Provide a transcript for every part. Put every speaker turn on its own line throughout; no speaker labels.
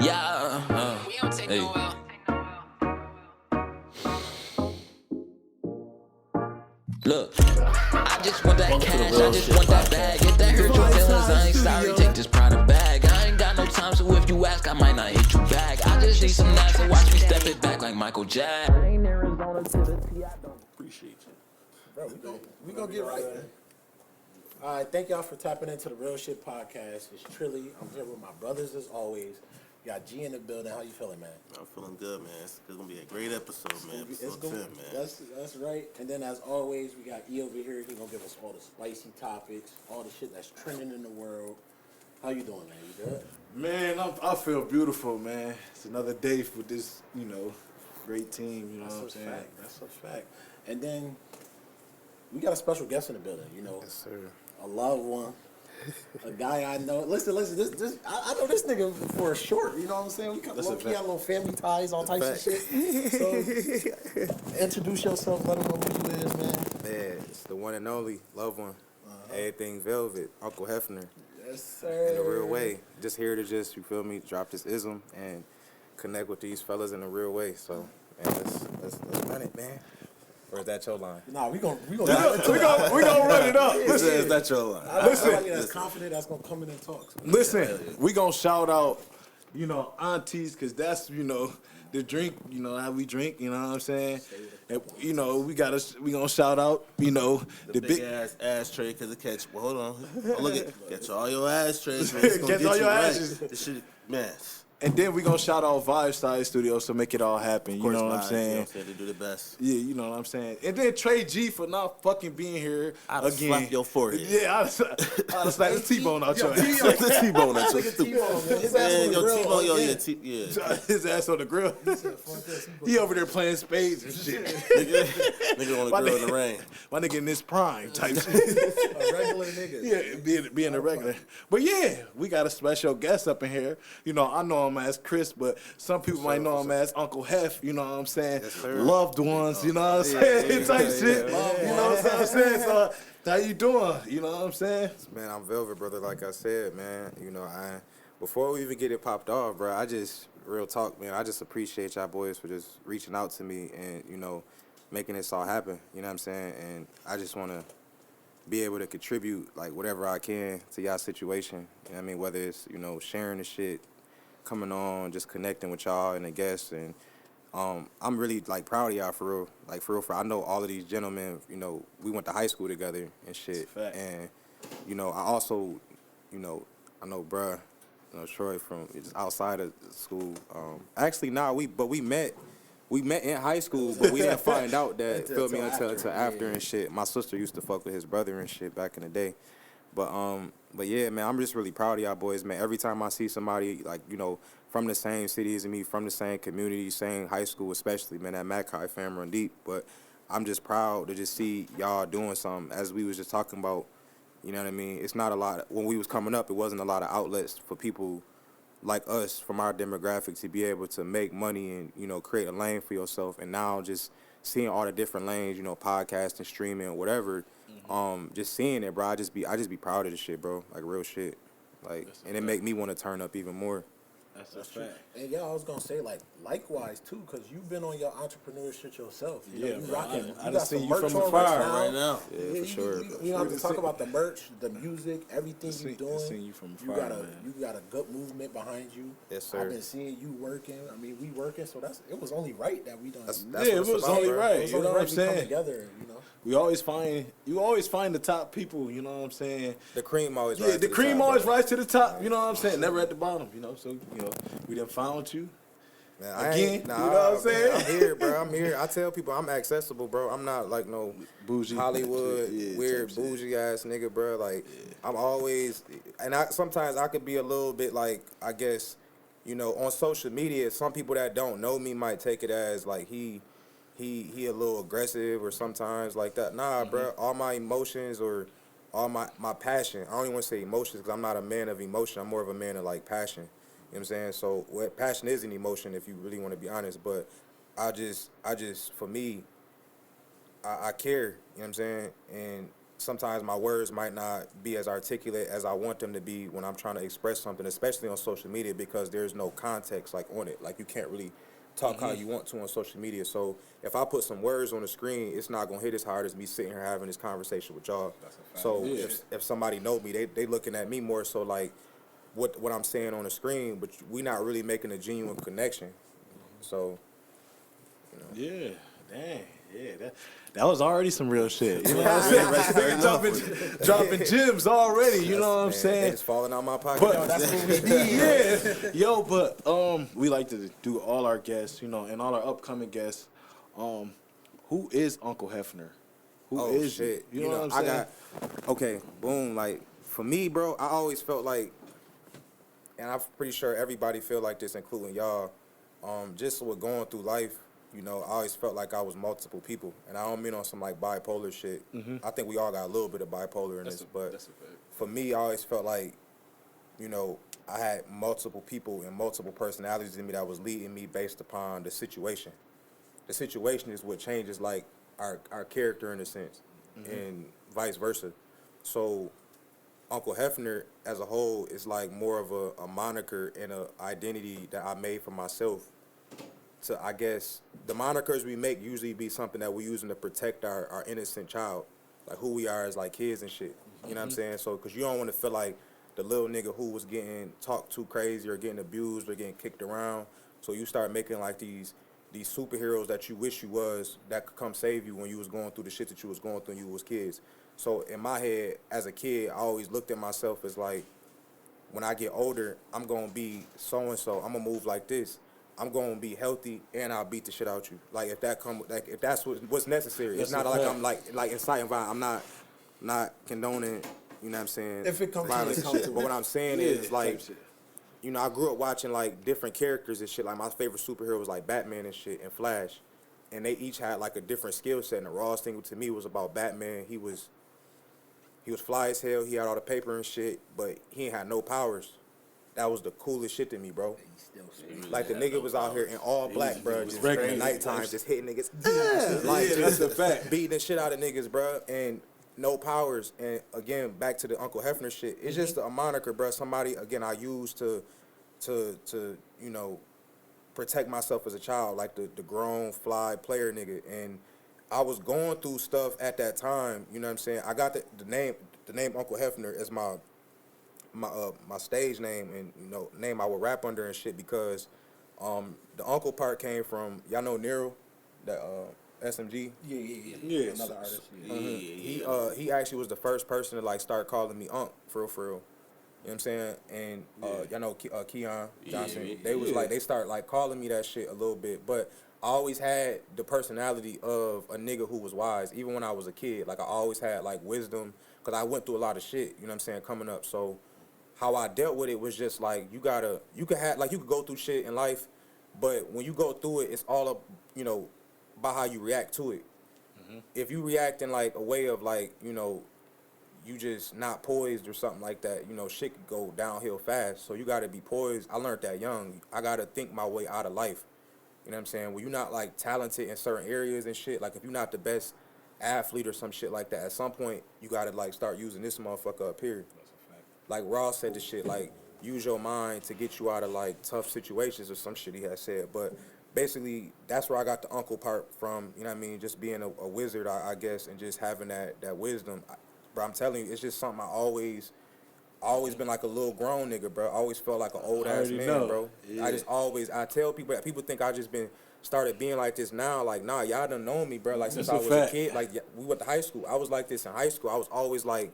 We don't take no L. Look, I just want that cash, I just want that bag. If that hurt your feelings, I ain't sorry, take this Prada bag. I ain't got no time, so if you ask, I might not hit you back. I just need some knives to watch me step it back like Michael Jackson. I ain't Arizona to the T, I don't appreciate you.
Bro, we gonna get right, man. All right, thank y'all for tapping into the Real Shit Podcast. It's Trilly. I'm here with my brothers as always. We got G in the building. How you feeling, man?
I'm feeling good, man. It's gonna be a great episode, man.
It's gonna, man. That's right. And then as always, we got E over here. He gonna give us all the spicy topics, all the shit that's trending in the world. How you doing, man? You good?
Man, I feel beautiful, man. It's another day for this, great team. You know what I'm saying?
That's a fact. And then we got a special guest in the building.
Yes, sir.
A loved one. A guy I know. Listen. This I know this nigga for short. You know what I'm saying? We got little family ties, all types of shit. So introduce yourself. Let them know who you is, man.
Man, it's the one and only loved one. Everything Velvet, Uncle Hefner.
Yes, sir.
In a real way. Just here to you feel me, drop this ism and connect with these fellas in a real way. So, man, let's run it, man. Or is that your line?
Nah, we gonna
we gonna run it up.
Listen, is that your line?
Somebody that's confident that's gonna come in and talk. So.
Listen, we gonna shout out, aunties, cause that's the drink, how we drink. You know what I'm saying? And, we gonna shout out,
the big ass ashtray, cause it catch. Well, hold on, look at catch all your ashtrays. Man.
Catch all your ashes.
This shit, man.
And then we gonna shout out Vibeside Studios to make it all happen. You know what I'm saying?
They do the best.
Yeah, you know what I'm saying. And then Trey G for not fucking being here
I'd
again.
slap your forehead.
Yeah, I'd slap the T-bone out your ass.
The T-bone out your stupid.
Man,
your T-bone, yeah.
His ass on the grill. He over there playing spades and shit.
Nigga on the grill in the rain.
My nigga in this prime type shit.
A regular nigga.
Yeah, being a regular. But yeah, we got a special guest up in here. I know him as Chris, but some people might know him as Uncle Hef, you know what I'm saying?
Yes,
loved ones, you know what I'm saying? Type shit. You know what I'm saying? So, how you doing? You know what I'm saying?
Man, I'm Velvet, brother, like I said, man. Before we even get it popped off, bro, real talk, man, I just appreciate y'all boys for just reaching out to me and, making this all happen, you know what I'm saying? And I just want to be able to contribute, like, whatever I can to y'all situation, you know what I mean? Whether it's, sharing the shit, coming on, just connecting with y'all and the guests, and I'm really like proud of y'all for real. Like for real, I know all of these gentlemen. We went to high school together and shit. And I also, I know bruh, Troy from just outside of school. Actually, we met in high school, but we didn't find out that feel me until after and shit. My sister used to fuck with his brother and shit back in the day. But yeah, man, I'm just really proud of y'all boys, man. Every time I see somebody, like, from the same city as me, from the same community, same high school especially, man, that Mac High fam run deep. But I'm just proud to just see y'all doing something. As we was just talking about, you know what I mean? It's not a lot. When we was coming up, it wasn't a lot of outlets for people like us from our demographic to be able to make money and, create a lane for yourself. And now just seeing all the different lanes, podcasting, streaming, whatever, just seeing it, bro, I just be proud of this shit, bro. Like real shit. Like, and it make me want to turn up even more.
That's true. And yeah, I was gonna say likewise too, cause you've been on your entrepreneur shit yourself. You rocking.
I done seen you from afar
right now.
Yeah, for sure.
You don't have to talk about the merch, the music, everything you doing.
Seen you from afar,
you got a good movement behind you.
Yes, sir.
I've been seeing you working. I mean, we working, so it was only right that we done.
It was only right. You know what I'm saying?
Together,
you always find the top people. You know what I'm saying?
The cream always
rises. Yeah, the cream always rises to the top. You know what I'm saying? Never at the bottom. So we done found you.
Man,
again, you know what I'm saying?
I'm here, bro. I'm here. I tell people I'm accessible, bro. I'm not like no
bougie
Hollywood weird bougie ass nigga, bro. Like I'm always, and sometimes I could be a little bit like, I guess, on social media, some people that don't know me might take it as like he a little aggressive or sometimes like that. Nah, bro. All my emotions or all my passion. I don't even want to say emotions because I'm not a man of emotion. I'm more of a man of like passion. You know what I'm saying? So what passion is an emotion if you really want to be honest, but I just for me, I care, you know what I'm saying? And sometimes my words might not be as articulate as I want them to be when I'm trying to express something, especially on social media, because there's no context like on it. Like you can't really talk how you want to on social media. So if I put some words on the screen, it's not gonna hit as hard as me sitting here having this conversation with y'all. So if somebody know me, they looking at me more so like what I'm saying on the screen, but we not really making a genuine connection. So
Yeah, dang, yeah, that was already some real shit. You know what I'm saying? dropping gems already. You know what I'm saying?
It's falling out my pocket.
But that's what we need. Yeah, yo, but we like to do all our guests, you know, and all our upcoming guests. Who is Uncle Hefner? Who is
shit?
You know what I'm saying?
Okay, boom. Like for me, bro, I always felt like, and I'm pretty sure everybody feel like this, including y'all. Just with going through life, you know, I always felt like I was multiple people, and I don't mean on some like bipolar shit. I think we all got a little bit of bipolar in this, but for me, I always felt like, you know, I had multiple people and multiple personalities in me that was leading me based upon the situation. The situation is what changes like our character in a sense, and vice versa. So Uncle Hefner as a whole is like more of a moniker and a identity that I made for myself. So I guess the monikers we make usually be something that we're using to protect our innocent child, like who we are as like kids and shit. You know what I'm saying? So because you don't want to feel like the little nigga who was getting talked too crazy or getting abused or getting kicked around. So you start making like these superheroes that you wish you was that could come save you when you was going through the shit that you was going through when you was kids. So in my head as a kid, I always looked at myself as like, when I get older, I'm gonna be so and so. I'm gonna move like this. I'm gonna be healthy and I'll beat the shit out you. Like if that's what's necessary. It's not like I'm like inciting violence. I'm not condoning. You know what I'm saying?
If it comes
violence
to it,
and shit. But what I'm saying is like, you know, I grew up watching like different characters and shit. Like my favorite superhero was like Batman and shit and Flash, and they each had like a different skill set. And the rawest thing to me was about Batman. He was fly as hell. He had all the paper and shit, but he ain't had no powers. That was the coolest shit to me, bro. Like the nigga was out here in all black, bro, just at nighttime, just hitting niggas. Like that's the fact, beating the shit out of niggas, bro, and no powers. And again, back to the Uncle Hefner shit. It's just a moniker, bro. Somebody again I used to you know protect myself as a child, like the grown fly player nigga. And I was going through stuff at that time. You know what I'm saying? I got the name Uncle Hefner as my stage name and you know name I would rap under and shit because the uncle part came from y'all know Nero, that SMG.
Yeah. Another artist.
He actually was the first person to like start calling me Unc for real. You know what I'm saying? And y'all know Keon Johnson. They was like they start like calling me that shit a little bit, but I always had the personality of a nigga who was wise. Even when I was a kid, like I always had like wisdom because I went through a lot of shit. You know what I'm saying? Coming up, so. How I dealt with it was just like you could go through shit in life, but when you go through it, it's all up, you know, by how you react to it. If you react in like a way of like, you know, you just not poised or something like that, you know, shit could go downhill fast. So you gotta be poised. I learned that young. I gotta think my way out of life. You know what I'm saying? When you're not like talented in certain areas and shit, like if you're not the best athlete or some shit like that, at some point you gotta like start using this motherfucker up here. Like Ross said the shit, like, use your mind to get you out of, like, tough situations or some shit he had said. But basically, that's where I got the uncle part from, you know what I mean? Just being a wizard, I guess, and just having that wisdom. Bro, I'm telling you, it's just something I always been like a little grown nigga, bro. I always felt like an old-ass man, bro. Yeah. I tell people think I just started being like this now. Like, nah, y'all done known me, bro. Like, since I was a kid, like, we went to high school. I was like this in high school. I was always, like,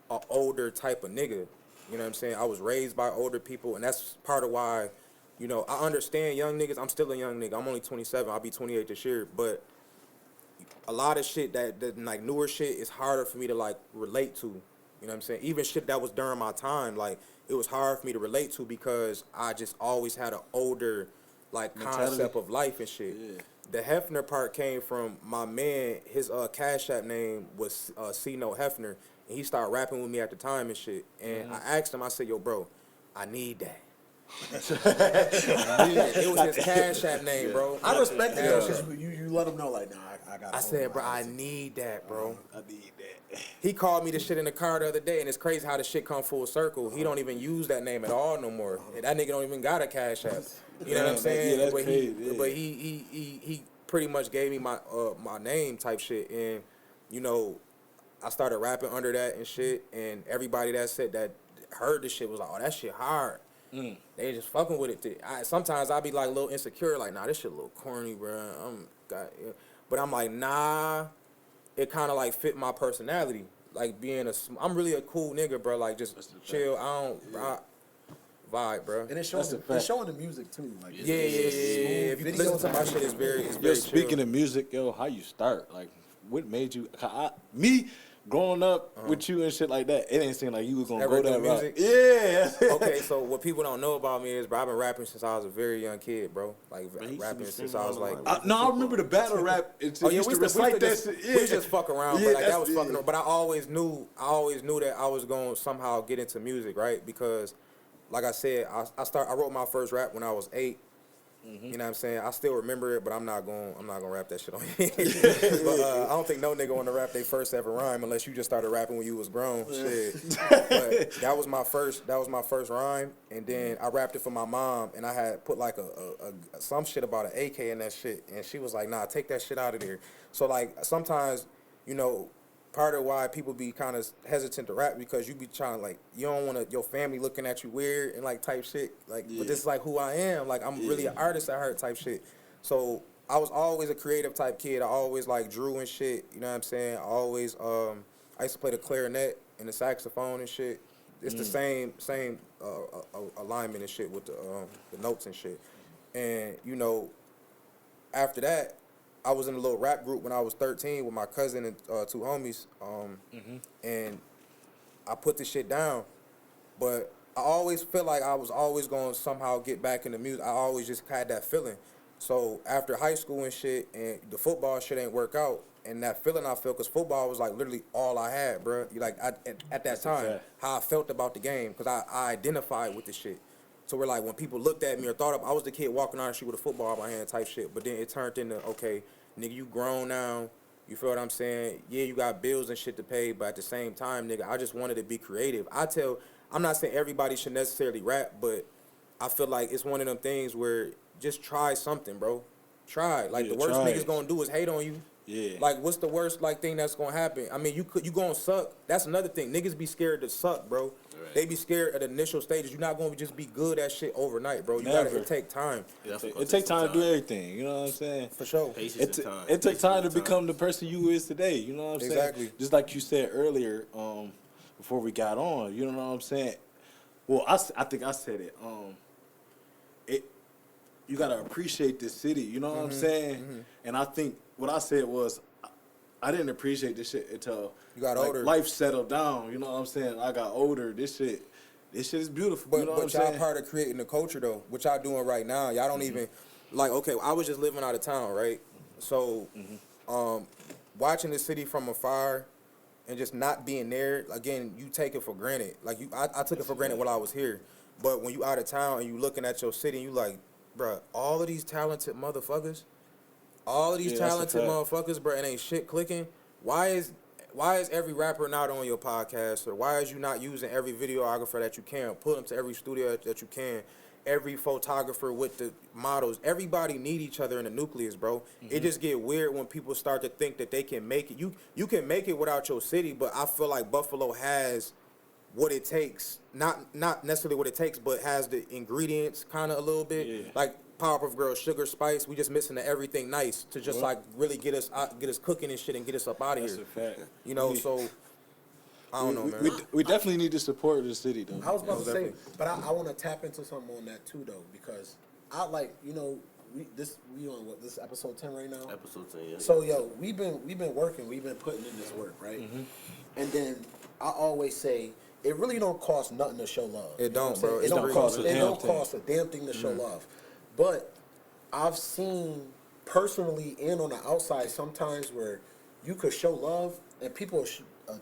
an older type of nigga. You know what I'm saying? I was raised by older people, and that's part of why, you know, I understand young niggas. I'm still a young nigga. I'm only 27. I'll be 28 this year. But a lot of shit that like, newer shit is harder for me to, like, relate to. You know what I'm saying? Even shit that was during my time, like, it was hard for me to relate to because I just always had an older, like, concept of life and shit. Yeah. The Hefner part came from my man. His Cash App name was C-No Hefner. And he started rapping with me at the time and shit. And I asked him, I said, yo, bro, I need that. It was his Cash App name, bro.
I respect it though, because you let him know, like, nah, I got.
I said, bro, I need that, bro.
I need that.
He called me the shit in the car the other day, and it's crazy how the shit come full circle. He don't even use that name at all no more. That nigga don't even got a Cash App. You know what I'm saying?
Yeah, that's
but
crazy.
But he pretty much gave me my my name type shit, and you know, I started rapping under that and shit, and everybody that said that heard the shit was like, oh, that shit hard. They just fucking with it. Sometimes I be like a little insecure, like, nah, this shit a little corny, bro. But I'm like, nah. It kind of like fit my personality, like being I'm really a cool nigga, bro. Like just chill. I don't vibe, bro.
And it's showing the music too. Like
yeah. If you listen to my shit, it's very
Speaking
chill.
of music, yo, how you start? Like, what made you? Me growing up with you and shit like that, it ain't seem like you was gonna go that route. Yeah.
Okay, so what people don't know about me is, bro, I've been rapping since I was a very young kid, bro. Like rapping since I was like.
I remember the battle rap.
We used to recite that shit. Yeah. We just fuck around, but like that was fucking. But I always knew that I was gonna somehow get into music, right? Because, like I said, I wrote my first rap when I was 8. You know what I'm saying? I still remember it, but I'm not gonna rap that shit on here. But I don't think no nigga want to rap their first ever rhyme unless you just started rapping when you was grown. Shit. But that was my first rhyme, and then I rapped it for my mom, and I had put like some shit about an AK in that shit, and she was like, nah, take that shit out of there. So like sometimes, you know, part of why people be kind of hesitant to rap because you be trying like you don't want your family looking at you weird and like type shit like but this is like who I am, like I'm really an artist at heart type shit. So I was always a creative type kid. I always like drew and shit, you know what I'm saying? I used to play the clarinet and the saxophone and shit. It's the same alignment and shit with the notes and shit. And you know, after that I was in a little rap group when I was 13 with my cousin and 2 homies, and I put this shit down, but I always feel like I was always going to somehow get back into music. I always just had that feeling. So after high school and shit, and the football shit ain't work out, and that feeling I felt, because football was like literally all I had, bro. Like at that time, how I felt about the game, because I identified with the shit. So we're like, when people looked at me or thought I was the kid walking on the street with a football in my hand type shit. But then it turned into, okay, nigga, you grown now. You feel what I'm saying? Yeah, you got bills and shit to pay, but at the same time, nigga, I just wanted to be creative. I'm not saying everybody should necessarily rap, but I feel like it's one of them things where just try something, bro. Try. Like, the worst niggas gonna do is hate on you.
Yeah.
Like, what's the worst thing that's gonna happen? I mean, you gonna suck. That's another thing. Niggas be scared to suck, bro. Right. They be scared at the initial stages. You're not gonna just be good at shit overnight, bro. It take time.
It take time to do everything. You know what I'm saying?
For sure.
Patience and time.
It takes time to become the person you is today. You know what I'm saying?
Exactly.
Just like you said earlier, before we got on. You know what I'm saying? Well, I think I said it. You gotta appreciate this city. You know what I'm saying? And I think what I said was, I didn't appreciate this shit until
you got older.
Life settled down. You know what I'm saying? I got older. This shit is beautiful.
But,
you know what I'm
y'all
saying?
part of creating the culture though. What y'all doing right now? Y'all don't even like. Okay, I was just living out of town, right? So, watching the city from afar and just not being there. Again, you take it for granted. Like I took it for granted while I was here. But when you out of town and you looking at your city, and you like, bruh, all of these talented motherfuckers, bruh, and ain't shit clicking. Why is every rapper not on your podcast? Or why is you not using every videographer that you can? Put them to every studio that you can. Every photographer with the models. Everybody need each other in the nucleus, bro. It just get weird when people start to think that they can make it. You can make it without your city, but I feel like Buffalo has what it takes. Not necessarily what it takes, but has the ingredients kind of a little bit. Yeah. Like Powerpuff Girls, sugar, spice. We just missing the everything nice to just like really get us cooking and shit and get us up out of here.
That's a fact.
You know, so I don't know, man.
We definitely need the support of the city, though.
I was about to say, but I want to tap into something on that too, though, because I like, you know, we on what, this episode 10 right now?
Episode 10, yeah.
So yo, we've been working, we've been putting in this work, right? And then I always say, it really don't cost nothing to show love.
It don't, bro.
It don't cost a damn thing to show love. But I've seen personally and on the outside sometimes where you could show love and people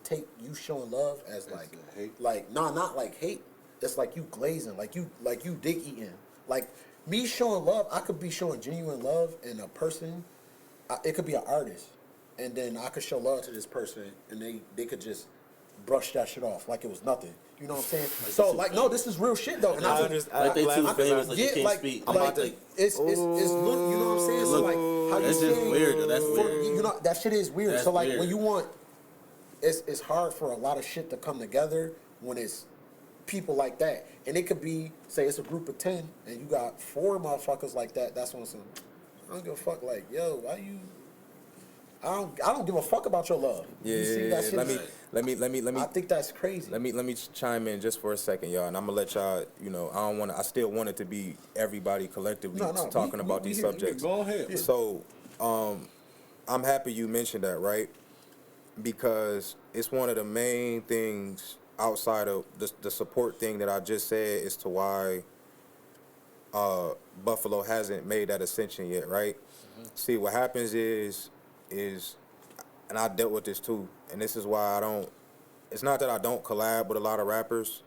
take you showing love as not like hate. It's like you glazing, like you dick eating. Like me showing love, I could be showing genuine love in a person. It could be an artist. and then I could show love to this person, and they could just brush that shit off like it was nothing. You know what I'm saying? So like, no, this is real shit though. And
Like they too famous, like you can't speak.
It's look, you know what I'm saying? So like, how
that's
you
just
saying,
weird though. That's weird.
You know, that shit is weird.
That's
so like,
weird.
when you want, it's hard for a lot of shit to come together when it's people like that. And it could be, say it's a group of 10, and you got 4 motherfuckers like that. That's when some, I don't give a fuck. Like, yo, why you? I don't give a fuck about your love.
Yeah,
You see that shit?
let me.
I think that's crazy.
Let me chime in just for a second, y'all, and I'm gonna let y'all. I still want it to be everybody collectively talking about these subjects.
Go ahead.
Yeah. So, I'm happy you mentioned that, right? Because it's one of the main things outside of the support thing that I just said as to why Buffalo hasn't made that ascension yet, right? Mm-hmm. See, what happens is, and I dealt with this too, and this is why it's not that I don't collab with a lot of rappers,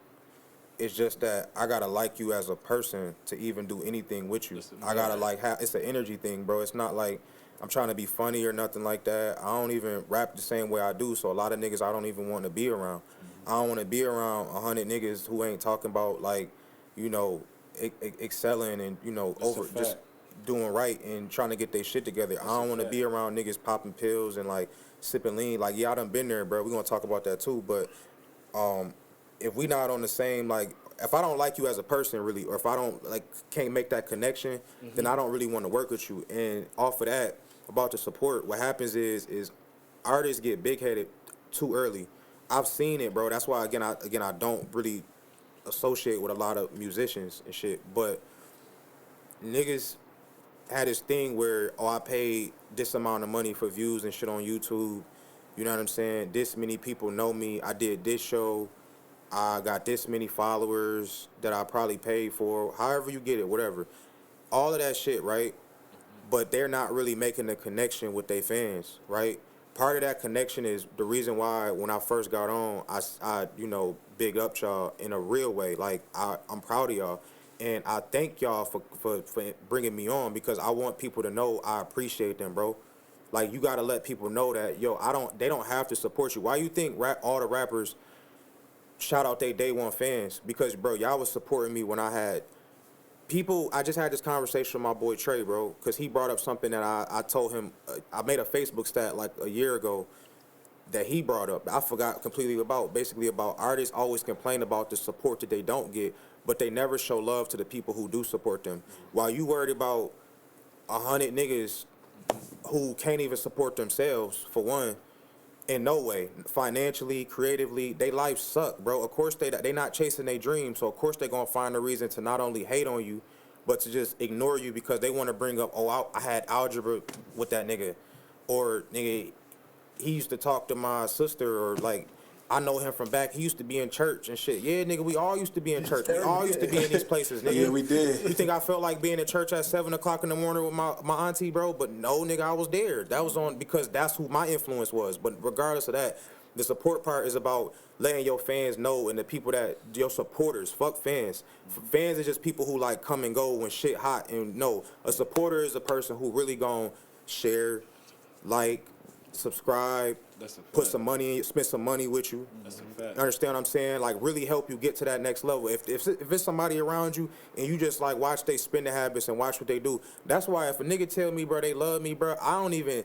it's just that I gotta like you as a person to even do anything with you. I gotta it's an energy thing, bro. It's not like I'm trying to be funny or nothing like that. I don't even rap the same way I do, so a lot of niggas I don't even want to be around. Mm-hmm. I don't want to be around 100 niggas who ain't talking about, like, excelling and, just doing right and trying to get their shit together. I don't want to be around niggas popping pills and, like, sipping lean. Like, yeah, I done been there, bro. We're going to talk about that too. But if we not on the same, like, if I don't like you as a person, really, or if I don't, like, can't make that connection, then I don't really want to work with you. And off of that, about the support, what happens is artists get big-headed too early. I've seen it, bro. That's why, again, I don't really associate with a lot of musicians and shit. But niggas had this thing where, I paid this amount of money for views and shit on YouTube. You know what I'm saying? This many people know me. I did this show. I got this many followers that I probably paid for. However you get it, whatever. All of that shit, right? But they're not really making the connection with their fans, right? Part of that connection is the reason why when I first got on, I big up y'all in a real way. Like, I'm proud of y'all. And I thank y'all for bringing me on, because I want people to know I appreciate them, bro. Like, you got to let people know that, they don't have to support you. Why you think all the rappers shout out their day one fans? Because, bro, y'all was supporting me when I had people. I just had this conversation with my boy Trey, bro, because he brought up something that I told him. I made a Facebook stat like a year ago that he brought up. I forgot completely about, basically about artists always complain about the support that they don't get, but they never show love to the people who do support them. While you worried about 100 niggas who can't even support themselves, for one, in no way, financially, creatively, they life suck, bro. Of course they not chasing their dreams, so of course they gonna find a reason to not only hate on you, but to just ignore you because they want to bring up, I had algebra with that nigga, or nigga, he used to talk to my sister, or like, I know him from back. He used to be in church and shit. Yeah, nigga, we all used to be in church. We all used to be in these places, nigga.
Yeah, we did.
You think I felt like being in church at 7 o'clock in the morning with my auntie, bro? But no, nigga, I was there. That was on because that's who my influence was. But regardless of that, the support part is about letting your fans know, and the people that, your supporters, fuck fans. Fans are just people who like come and go when shit hot. And no, a supporter is a person who really gonna share, like, subscribe, put some money, spend some money with you.
That's a fact.
Understand what I'm saying? Like, really help you get to that next level. If it's somebody around you and you just like watch they spending habits and watch what they do, that's why if a nigga tell me, bro, they love me, bro, I don't even.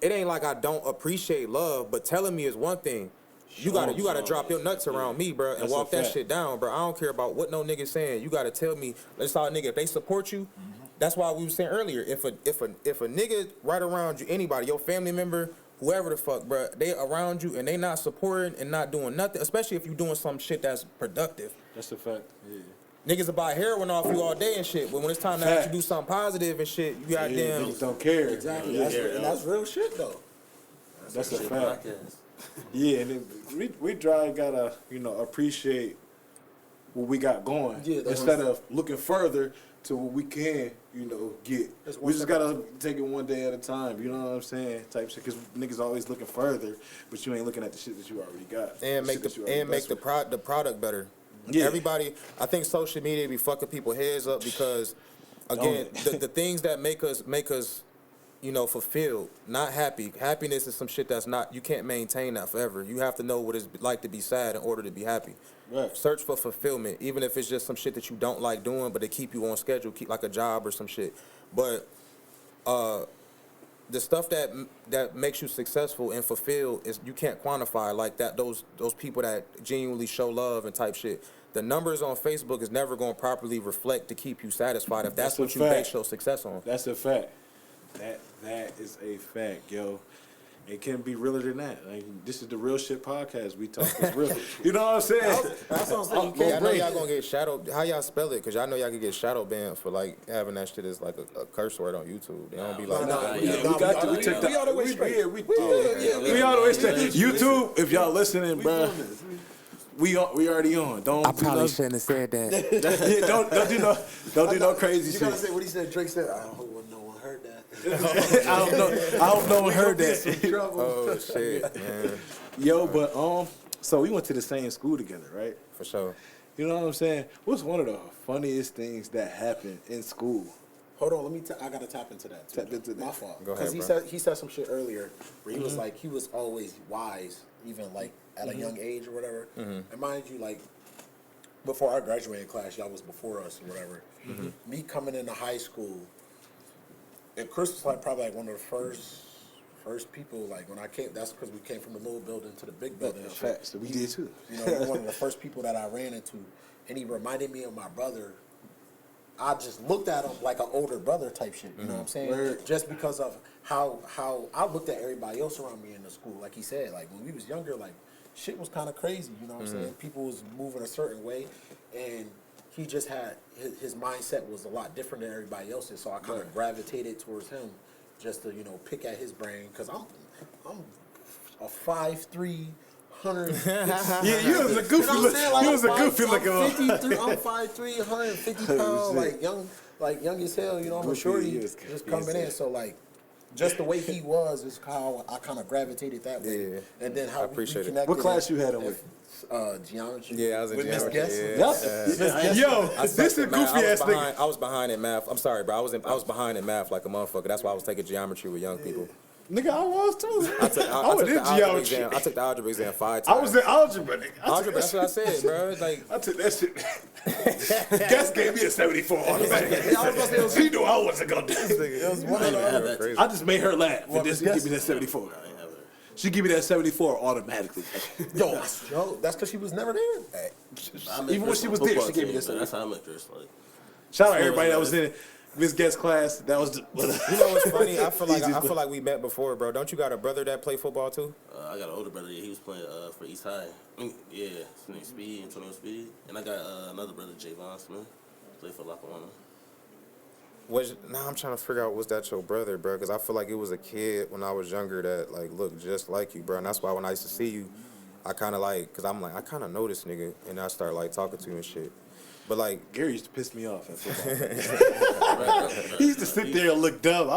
It ain't like I don't appreciate love, but telling me is one thing. You gotta drop your nuts around me, bro, and
That's
walk
a
that
fact.
shit down, bro. I don't care about what no nigga saying. You gotta tell me. Let's talk, nigga. If they support you, that's why we was saying earlier. If a nigga right around you, anybody, your family member, whoever the fuck, bro, they around you and they not supporting and not doing nothing, especially if you doing some shit that's productive.
That's a fact. Yeah.
Niggas will buy heroin off you all day and shit, but when it's time to actually do something positive and shit, you goddamn.
Niggas don't care.
Exactly.
Yeah.
That's real shit though.
That's a fact. Yeah, and then we gotta appreciate what we got going, instead of looking further to what we can get. We just gotta take it one day at a time. You know what I'm saying? Type shit. Because niggas always looking further, but you ain't looking at the shit that you already got.
And make the product better.
Yeah.
Everybody, I think social media be fucking people heads up because, again, the things that make us you know, fulfilled, not happy. Happiness is some shit that's not, you can't maintain that forever. You have to know what it's like to be sad in order to be happy.
Right.
Search for fulfillment, even if it's just some shit that you don't like doing, but they keep you on schedule, keep like a job or some shit. But the stuff that makes you successful and fulfilled is you can't quantify like that. Those people that genuinely show love and type shit. The numbers on Facebook is never going to properly reflect to keep you satisfied if that's what you base your success on.
That's a fact. That is a fact, yo. It can't be realer than that. Like, this is the real shit podcast. We talk this real. You know what I'm saying?
That's what I'm saying.
I know y'all gonna get shadow. How y'all spell it? Cause y'all know y'all can get shadow banned for like having that shit as like a curse word on YouTube. They don't be like.
We got to. We took that. We all the way straight. We all the way straight. YouTube, if y'all listening, bro. We already on.
I probably shouldn't have said that.
Yeah, don't do no crazy shit.
You gotta say what he said. Drake said, "I hope no one heard that."
I hope no one heard that.
Oh shit, man.
Yo, but so we went to the same school together, right?
For sure.
You know what I'm saying? What's one of the funniest things that happened in school?
Hold on, let me. I gotta tap into that.
Tap into that.
My fault.
Go ahead,
Because he said some shit earlier where he was like he was always wise, even like at a young age or whatever. And mind you, like before I graduated class, y'all was before us or whatever. Me coming into high school, and Chris was like probably like one of the first people. Like when I came, that's because we came from the little building to the big building. And shit.
So we did too.
You know, he was one of the first people that I ran into, and he reminded me of my brother. I just looked at him like an older brother type shit. You know what I'm saying?
Word.
Just because of how I looked at everybody else around me in the school. Like he said, like when we was younger, like shit was kind of crazy. You know what I'm saying? People was moving a certain way, and he just had his mindset was a lot different than everybody else's. So I kind of gravitated towards him, just to pick at his brain because I'm a 5'3". 150.
Yeah, you was a goofy you was a goofy looking one.
I'm 5'3", 150 pounds, like young as hell. You know, I'm a shorty just coming in. So like, just the way he was is how I kind of gravitated that way. Yeah. And then how we connected.
What class you had him with?
Geometry.
Yeah, I was in
with
geometry.
Miss Guess.
Yo, this is a goofy ass nigga.
I was behind in math. I'm sorry, bro. I was behind in math like a motherfucker. That's why I was taking geometry with young people.
Nigga, I was too.
I took the algebra exam 5 times.
I was in algebra, nigga.
Algebra, that's what I said, bro. Like,
I took that shit. Guess gave me a 74 automatic. She knew I wasn't gonna do this.
It was one of those.
I just made her laugh and just give me that 74. She give me that 74 automatically.
Yo, that's because she was never there.
Even when she was there, she gave me that 74.
That's how I met Chris. Like,
shout out everybody that was in Miss Guest class. That was.
You know what's funny? I feel like we met before, bro. Don't you got a brother that play football too?
I got an older brother. Yeah, he was playing for East High. Yeah, his name's Speed, Antonio Speed, and I got another brother, Javon Smith, play for Lackawanna.
I'm trying to figure out, was that your brother, bro? Because I feel like it was a kid when I was younger that like looked just like you, bro. And that's why when I used to see you, I kind of like, because I'm like, I kind of know this nigga, and I start like talking to you and shit. But like
Gary used to piss me off at football. He used to sit there and look dumb.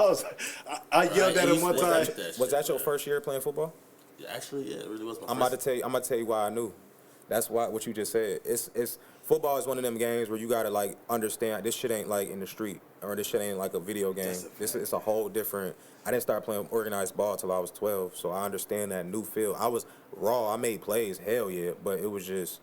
I yelled at him one time.
Was that your first year playing football?
Yeah, actually, yeah, it really was my
I'm about to tell you why I knew. That's what you just said. It's football is one of them games where you gotta like understand this shit ain't like in the street or this shit ain't like a video game. It's a whole different. I didn't start playing organized ball till I was 12, so I understand that new feel. I was raw. I made plays, hell yeah, but it was just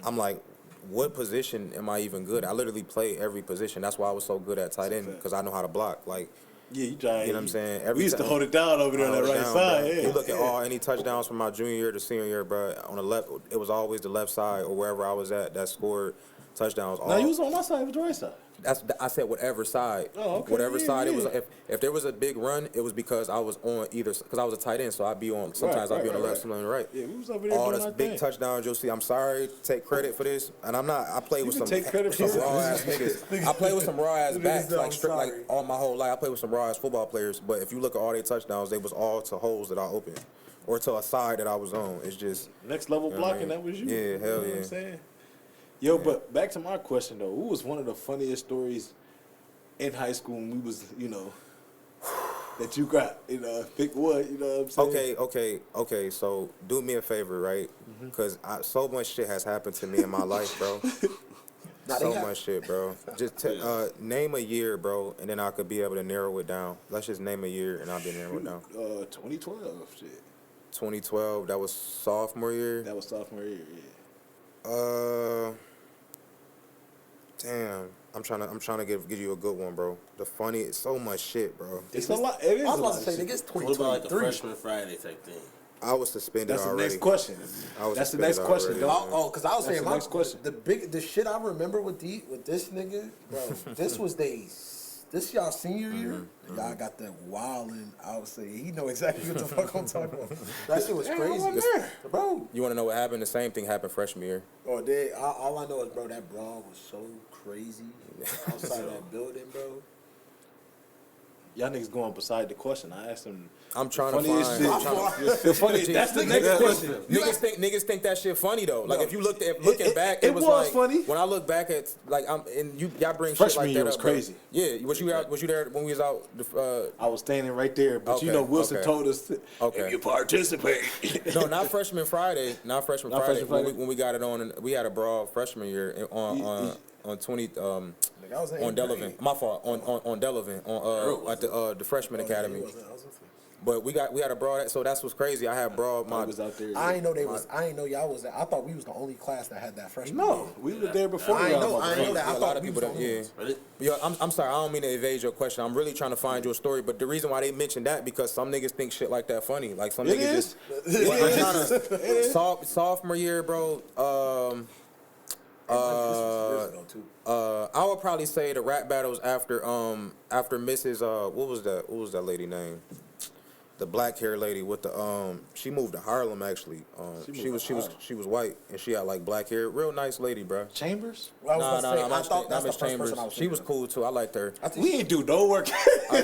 I'm like, what position am I even good at? I literally play every position. That's why I was so good at tight end, because I know how to block. Like,
yeah, you try.
You know what I'm saying?
We used to hold it down over there on that right side. Yeah.
You look at any touchdowns from my junior year to senior year, bro. On the left, it was always the left side or wherever I was at that scored touchdowns.
No, you was on my side. It was the right side.
I said whatever side.
Oh, okay.
Whatever side it was. If there was a big run, it was because I was on either, because I was a tight end, so I'd be on. Sometimes I'd be on the left, sometimes on the right.
Yeah, we was over there
all
doing
those
our
big
thing.
touchdowns you'll see. I'm sorry, take credit for this, and I'm not. I play with some
take credit for
raw ass niggas. I play with some raw ass backs, like all my whole life. I play with some raw ass football players, but if you look at all their touchdowns, they was all to holes that I opened, or to a side that I was on. It's just
next level blocking. That was you.
Yeah, hell
you know
yeah.
What I'm saying? Yo, but back to my question though. Who was one of the funniest stories in high school when we was, that you got, pick one, you know what I'm saying?
Okay, so do me a favor, right? Because so much shit has happened to me in my life, bro. So much shit, bro. Just name a year, bro, and then I could be able to narrow it down. Let's just name a year, and I'll be narrow it down.
2012, shit.
2012. That was sophomore year.
That was sophomore year, yeah.
Damn. I'm trying to give you a good one, bro. It's so much shit, bro.
It's a lot. It is.
I was about to say, nigga, it's 2023.
What about like a freshman Friday type thing?
I was suspended already.
That's the next question. That's the next question.
Because I was saying,
the next question.
The shit I remember with this nigga, bro, this was this y'all senior year. Y'all got that wildin'. I would say he know exactly what the fuck I'm talking about. That shit was crazy, bro.
You want to know what happened? The same thing happened freshman year.
Oh, all I know is, bro, that brawl was so crazy outside that building, bro.
Y'all niggas going beside the question. I asked him.
I'm trying to find.
The funny. That's the next question.
Niggas think that shit funny though. Like if you looking back, it was like
funny.
When I look back at y'all bring
freshman
shit like
year
that
was
up,
crazy.
Bro. Yeah, was you there when we was out?
I was standing right there, but Wilson told us if you participate.
No, not freshman Friday. Not freshman Friday. When we got it on, we had a brawl freshman year on 20. On Delavan, my fault. On Delavan, at the freshman academy. But we had a brawl. So that's what's crazy. I had brawl.
Was out there.
I ain't know y'all was there. I thought we was the only class that had that freshman.
No, we were there before.
I know that. I
a lot of people.
Really?
Yeah, I'm sorry. I don't mean to evade your question. I'm really trying to find your story. But the reason why they mentioned that because some niggas think shit like that funny. Like some niggas just. Sophomore year, bro. I would probably say the rap battles after Mrs. What was that lady name? The black hair lady with the she moved to Harlem actually. She was white and she had like black hair. Real nice lady, bro.
Chambers?
Well,
Not Miss Chambers. She was cool too. I liked her.
We ain't do no work.
I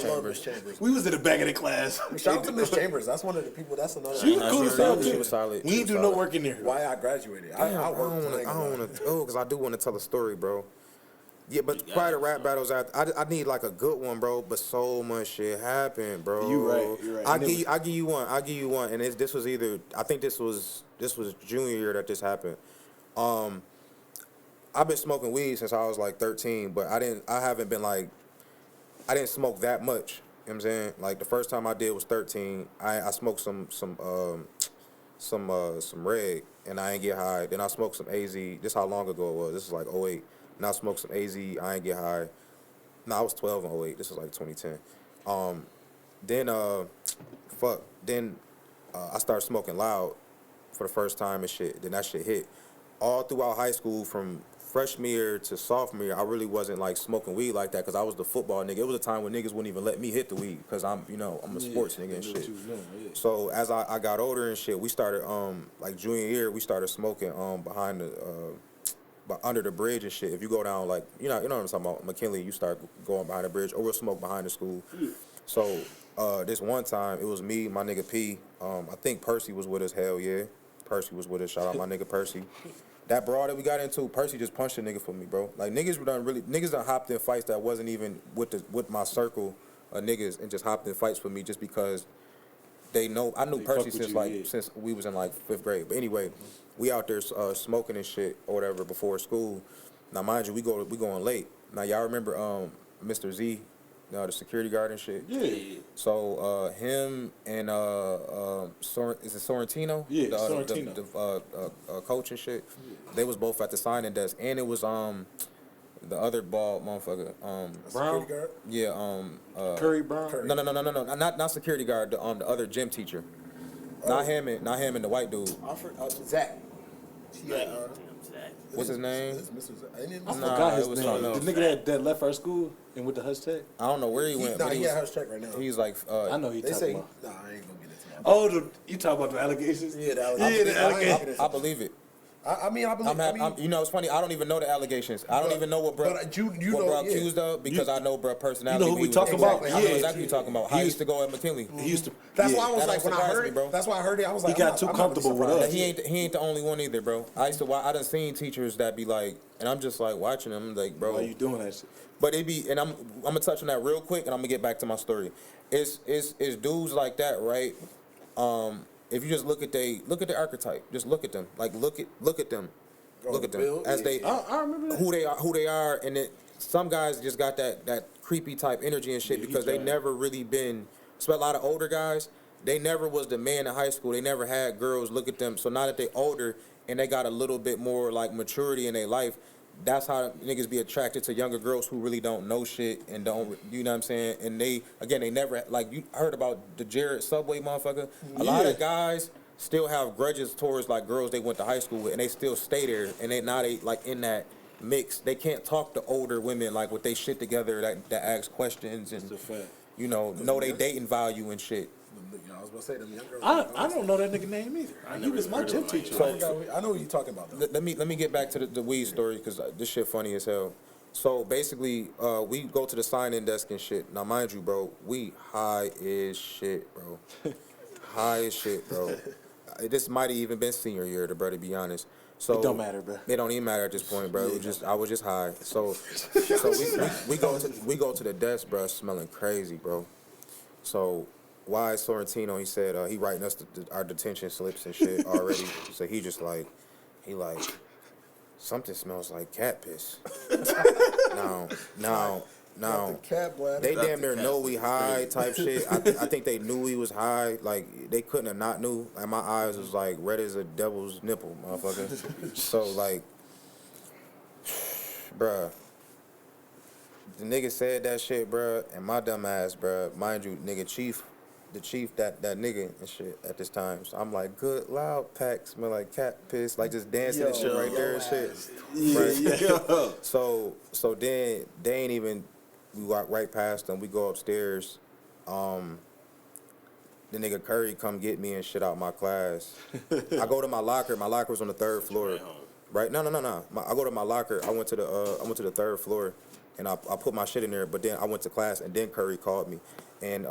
love
Miss Chambers.
We was in the back of the class.
Shout out to Miss Chambers. That's one of the people. That's another.
She was cool as hell too.
She was solid.
We ain't do no work in there.
Why I graduated?
I don't want to. Oh, because I do want to tell a story, bro. Yeah, but prior to rap battles, I need like a good one, bro. But so much shit happened, bro.
You're right.
I give you one, and this was either. I think this was junior year that this happened. I've been smoking weed since I was like 13, but I didn't smoke that much. You know what I'm saying? Like the first time I did was 13. I smoked some reg, and I ain't get high. Then I smoked some AZ. This is how long ago it was. This is like 08. And I smoked some AZ. I ain't get high. No, I was 12 in 08. This was like 2010. Then I started smoking loud for the first time and shit. Then that shit hit. All throughout high school, from freshman year to sophomore year, I really wasn't like smoking weed like that because I was the football nigga. It was a time when niggas wouldn't even let me hit the weed because I'm a sports nigga and shit. So as I got older and shit, we started like junior year, we started smoking behind the under the bridge and shit. If you go down like you know what I'm talking about, McKinley, you start going behind the bridge, or we'll smoke behind the school. So this one time it was me, my nigga P. I think Percy was with us. Hell yeah, Percy was with us. Shout out my nigga Percy. That brawl that we got into, Percy just punched a nigga for me, bro. Like niggas done hopped in fights that wasn't even with my circle of niggas and just hopped in fights for me just because I knew Percy since we was in like 5th grade. But anyway, we out there smoking and shit or whatever before school. Now mind you, we going late. Now y'all remember Mr. Z, the security guard and shit?
Yeah.
So him and is it Sorrentino?
Yeah, Sorrentino.
The coach and shit. Yeah. They was both at the signing desk, and it was the other bald motherfucker.
Brown? Guard?
Yeah,
Curry Brown?
No, not security guard, the other gym teacher. Not him and the white dude.
Zach.
What's his name?
I forgot his name. The nigga that left our school and went to Hutch Tech.
I don't know where he went.
He at Hutch Tech right now.
He's like,
I know he talking about.
Nah, I ain't gonna get into that.
Oh, you talking about the allegations?
Yeah, the allegations.
I believe it.
I mean,
it's funny. I don't even know the allegations. I don't even know what bro accused of because I know bro personality.
You know who we talking about?
I know exactly what you're talking about. He used to go at McKinley.
He used to.
That's why I was like, when I heard it, that's why I heard it. I was like,
he got too comfortable with us.
He ain't the only one either, bro. I done seen teachers that be like, and I'm just like watching them, like, bro,
why you doing that shit?
But it be, and I'm gonna touch on that real quick, and I'm gonna get back to my story. It's dudes like that, right? If you just look at the archetype, just look at them, like look at them. Look at them
Bill,
as they
I remember that.
who they are, and it, some guys just got that creepy type energy and shit because they never really been. So a lot of older guys, they never was the man in high school. They never had girls look at them. So now that they older and they got a little bit more like maturity in their life, that's how niggas be attracted to younger girls who really don't know shit and don't, you know what I'm saying? And they never, like, you heard about the Jared Subway motherfucker. A lot of guys still have grudges towards like girls they went to high school with, and they still stay there, and they like in that mix. They can't talk to older women like with they shit together that ask questions and know they dating value and shit.
I was about to say them young girls.
I don't know that nigga name either. He was my gym teacher.
I know what you're talking about though.
Let me get back to the weed story because this shit funny as hell. So basically, we go to the sign-in desk and shit. Now, mind you, bro, we high as shit, bro. High as shit, bro. This might have even been senior year, bro, to be honest. So
it don't matter, bro.
It don't even matter at this point, bro. I was just high. So we go to the desk, bro, smelling crazy, bro. So why Sorrentino? He said he writing us our detention slips and shit already. So he like something smells like cat piss. Now, they damn near know we high type shit. I think they knew we was high. Like, they couldn't have not knew. Like, my eyes was like red as a devil's nipple, motherfucker. So, like, bruh, the nigga said that shit, bruh, and my dumb ass, bruh, mind you, nigga, the chief, that nigga and shit at this time. So I'm like, good, loud pack, smell like cat piss, like just dancing and shit right there and shit. Right? So then they ain't even, we walk right past them, we go upstairs. The nigga Curry come get me and shit out my class. I go to my locker was on the 3rd floor. Right? No. I go to my locker, I went to the 3rd floor. And I put my shit in there, but then I went to class, and then Curry called me, and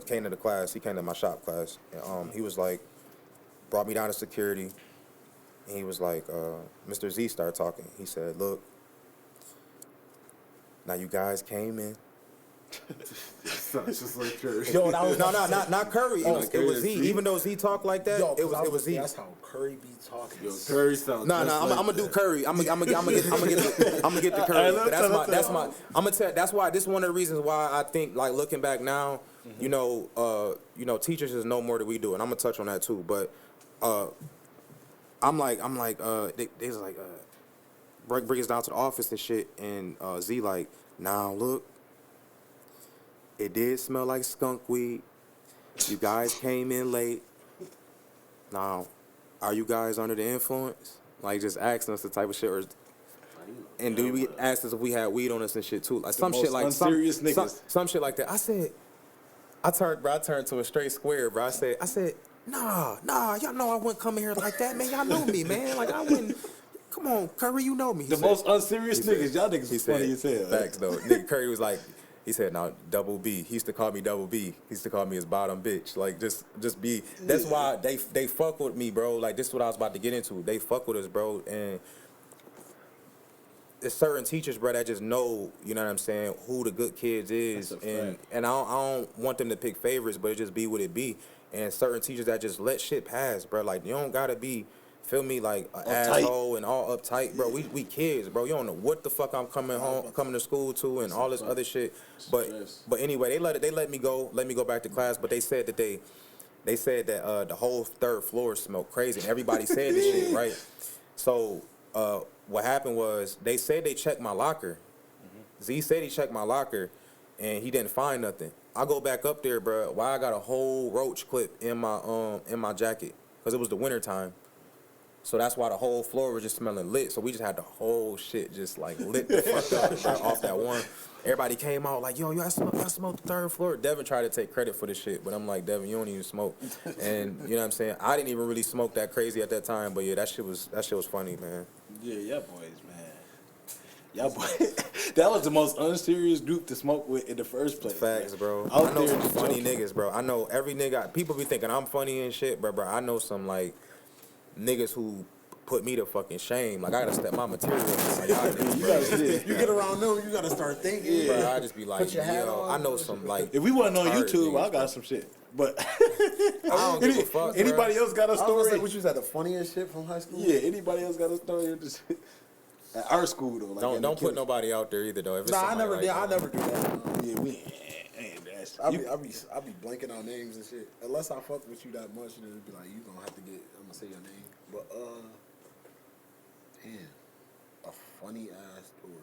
came to the class. He came to my shop class, and he was like, brought me down to security, and he was like, Mr. Z started talking. He said, look, now you guys came in.
Sounds just like Curry.
Yo, that was
not Curry. It was Z. Even though Z talked like that,
yo,
it was Z.
That's how Curry be talking.
Yo, Curry sounds.
I'm gonna do Curry. I'm gonna get the Curry. But I'm gonna tell. That's why. This is one of the reasons why I think, like, looking back now, you know, teachers just know more than we do, and I'm gonna touch on that too. But I'm like, they was like, bring us down to the office and shit, and Z like, now look. It did smell like skunk weed. You guys came in late. Now, are you guys under the influence? Like, just asking us the type of shit, and do we ask us if we had weed on us and shit too? Like some shit like some shit like that. I turned to a straight square, bro. I said, nah, y'all know I wouldn't come in here like that, man. Y'all know me, man. Like, I wouldn't. Come on, Curry, you know me.
The most unserious niggas. Y'all niggas is funny as hell.
Facts though. Nigga Curry was like. He said, "Now, Double B." He used to call me Double B. He used to call me his bottom bitch. Like, just be. That's why they fuck with me, bro. Like, this is what I was about to get into. They fuck with us, bro. And there's certain teachers, bro, that just know, you know what I'm saying, who the good kids is. And I don't want them to pick favorites, but it just be what it be. And certain teachers that just let shit pass, bro. Like, you don't gotta be. Feel me, like an asshole and all uptight, bro. We kids, bro. You don't know what the fuck I'm coming to school to, and all this other shit. But anyway, they let me go back to class. But they said that the whole 3rd floor smelled crazy, and everybody said this shit, right? So what happened was they said they checked my locker. Z said he checked my locker, and he didn't find nothing. I go back up there, bro. Why I got a whole roach clip in my jacket because it was the winter time. So that's why the whole floor was just smelling lit. So we just had the whole shit just like lit the fuck up off that one. Everybody came out like, yo, I smoked the 3rd floor. Devin tried to take credit for this shit, but I'm like, Devin, you don't even smoke. And you know what I'm saying? I didn't even really smoke that crazy at that time, but yeah, that shit was funny, man.
Yeah, boys, man. Y'all boys, that was the most unserious group to smoke with in the first place.
Facts, bro. I know some funny niggas, bro. I know every nigga. People be thinking I'm funny and shit, but bro, I know some like niggas who put me to fucking shame. Like I gotta step my material. Like, y'all niggas,
You get around them, you gotta start thinking.
bro, I just be like,
Put your hat on.
I know some like.
If we wasn't on
retarded
YouTube,
niggas,
I got some shit. But
I don't give a fuck.
anybody else got a
I was gonna
story?
say, what you said, the funniest shit from high school?
Yeah, anybody else got a story? Just at our school though. Like
Don't put nobody out there either though. If it's
Nah, I
somebody
never
like
did.
that.
I never do that.
Yeah, we ain't that.
I be blanking on names and shit. Unless I fuck with you that much, then it'd be like, you gonna have to get, I'm gonna say your name. But, damn, a funny ass story.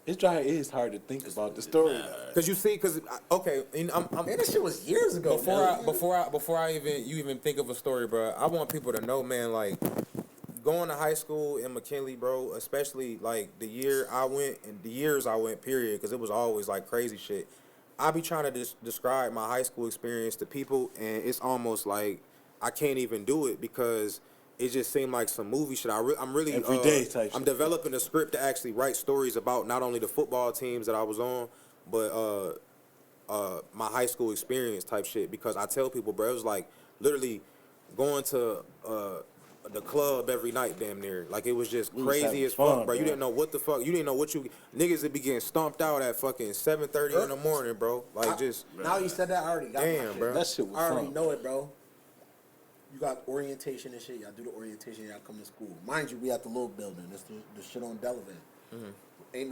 It is hard to think about the story.
Cause you see, okay, and I'm
Man, this shit was years ago.
before I even think of a story, bro. I want people to know, man, like going to high school in McKinley, bro. Especially like the year I went and the years I went, period. Cause it was always like crazy shit. I be trying to describe my high school experience to people, and it's almost like I can't even do it because it just seemed like some movie shit. I'm really
Everyday type
I'm
shit.
developing a script to actually write stories about not only the football teams that I was on, but my high school experience type shit. Because I tell people, bro, it was like literally going to the club every night, damn near. Like it was just
was
crazy
having
as
fun,
fuck, bro. You
bro.
didn't know what the fuck. You didn't know what you niggas would be getting stomped out at fucking 7:30 in the morning, bro. Like just
Now you said that, I already got my
damn,
shit.
bro.
That shit was
I already
fun.
know it, bro. You got orientation and shit. Y'all do the orientation. Y'all come to school. Mind you, we at the little building. This the shit on Delavan. Ain't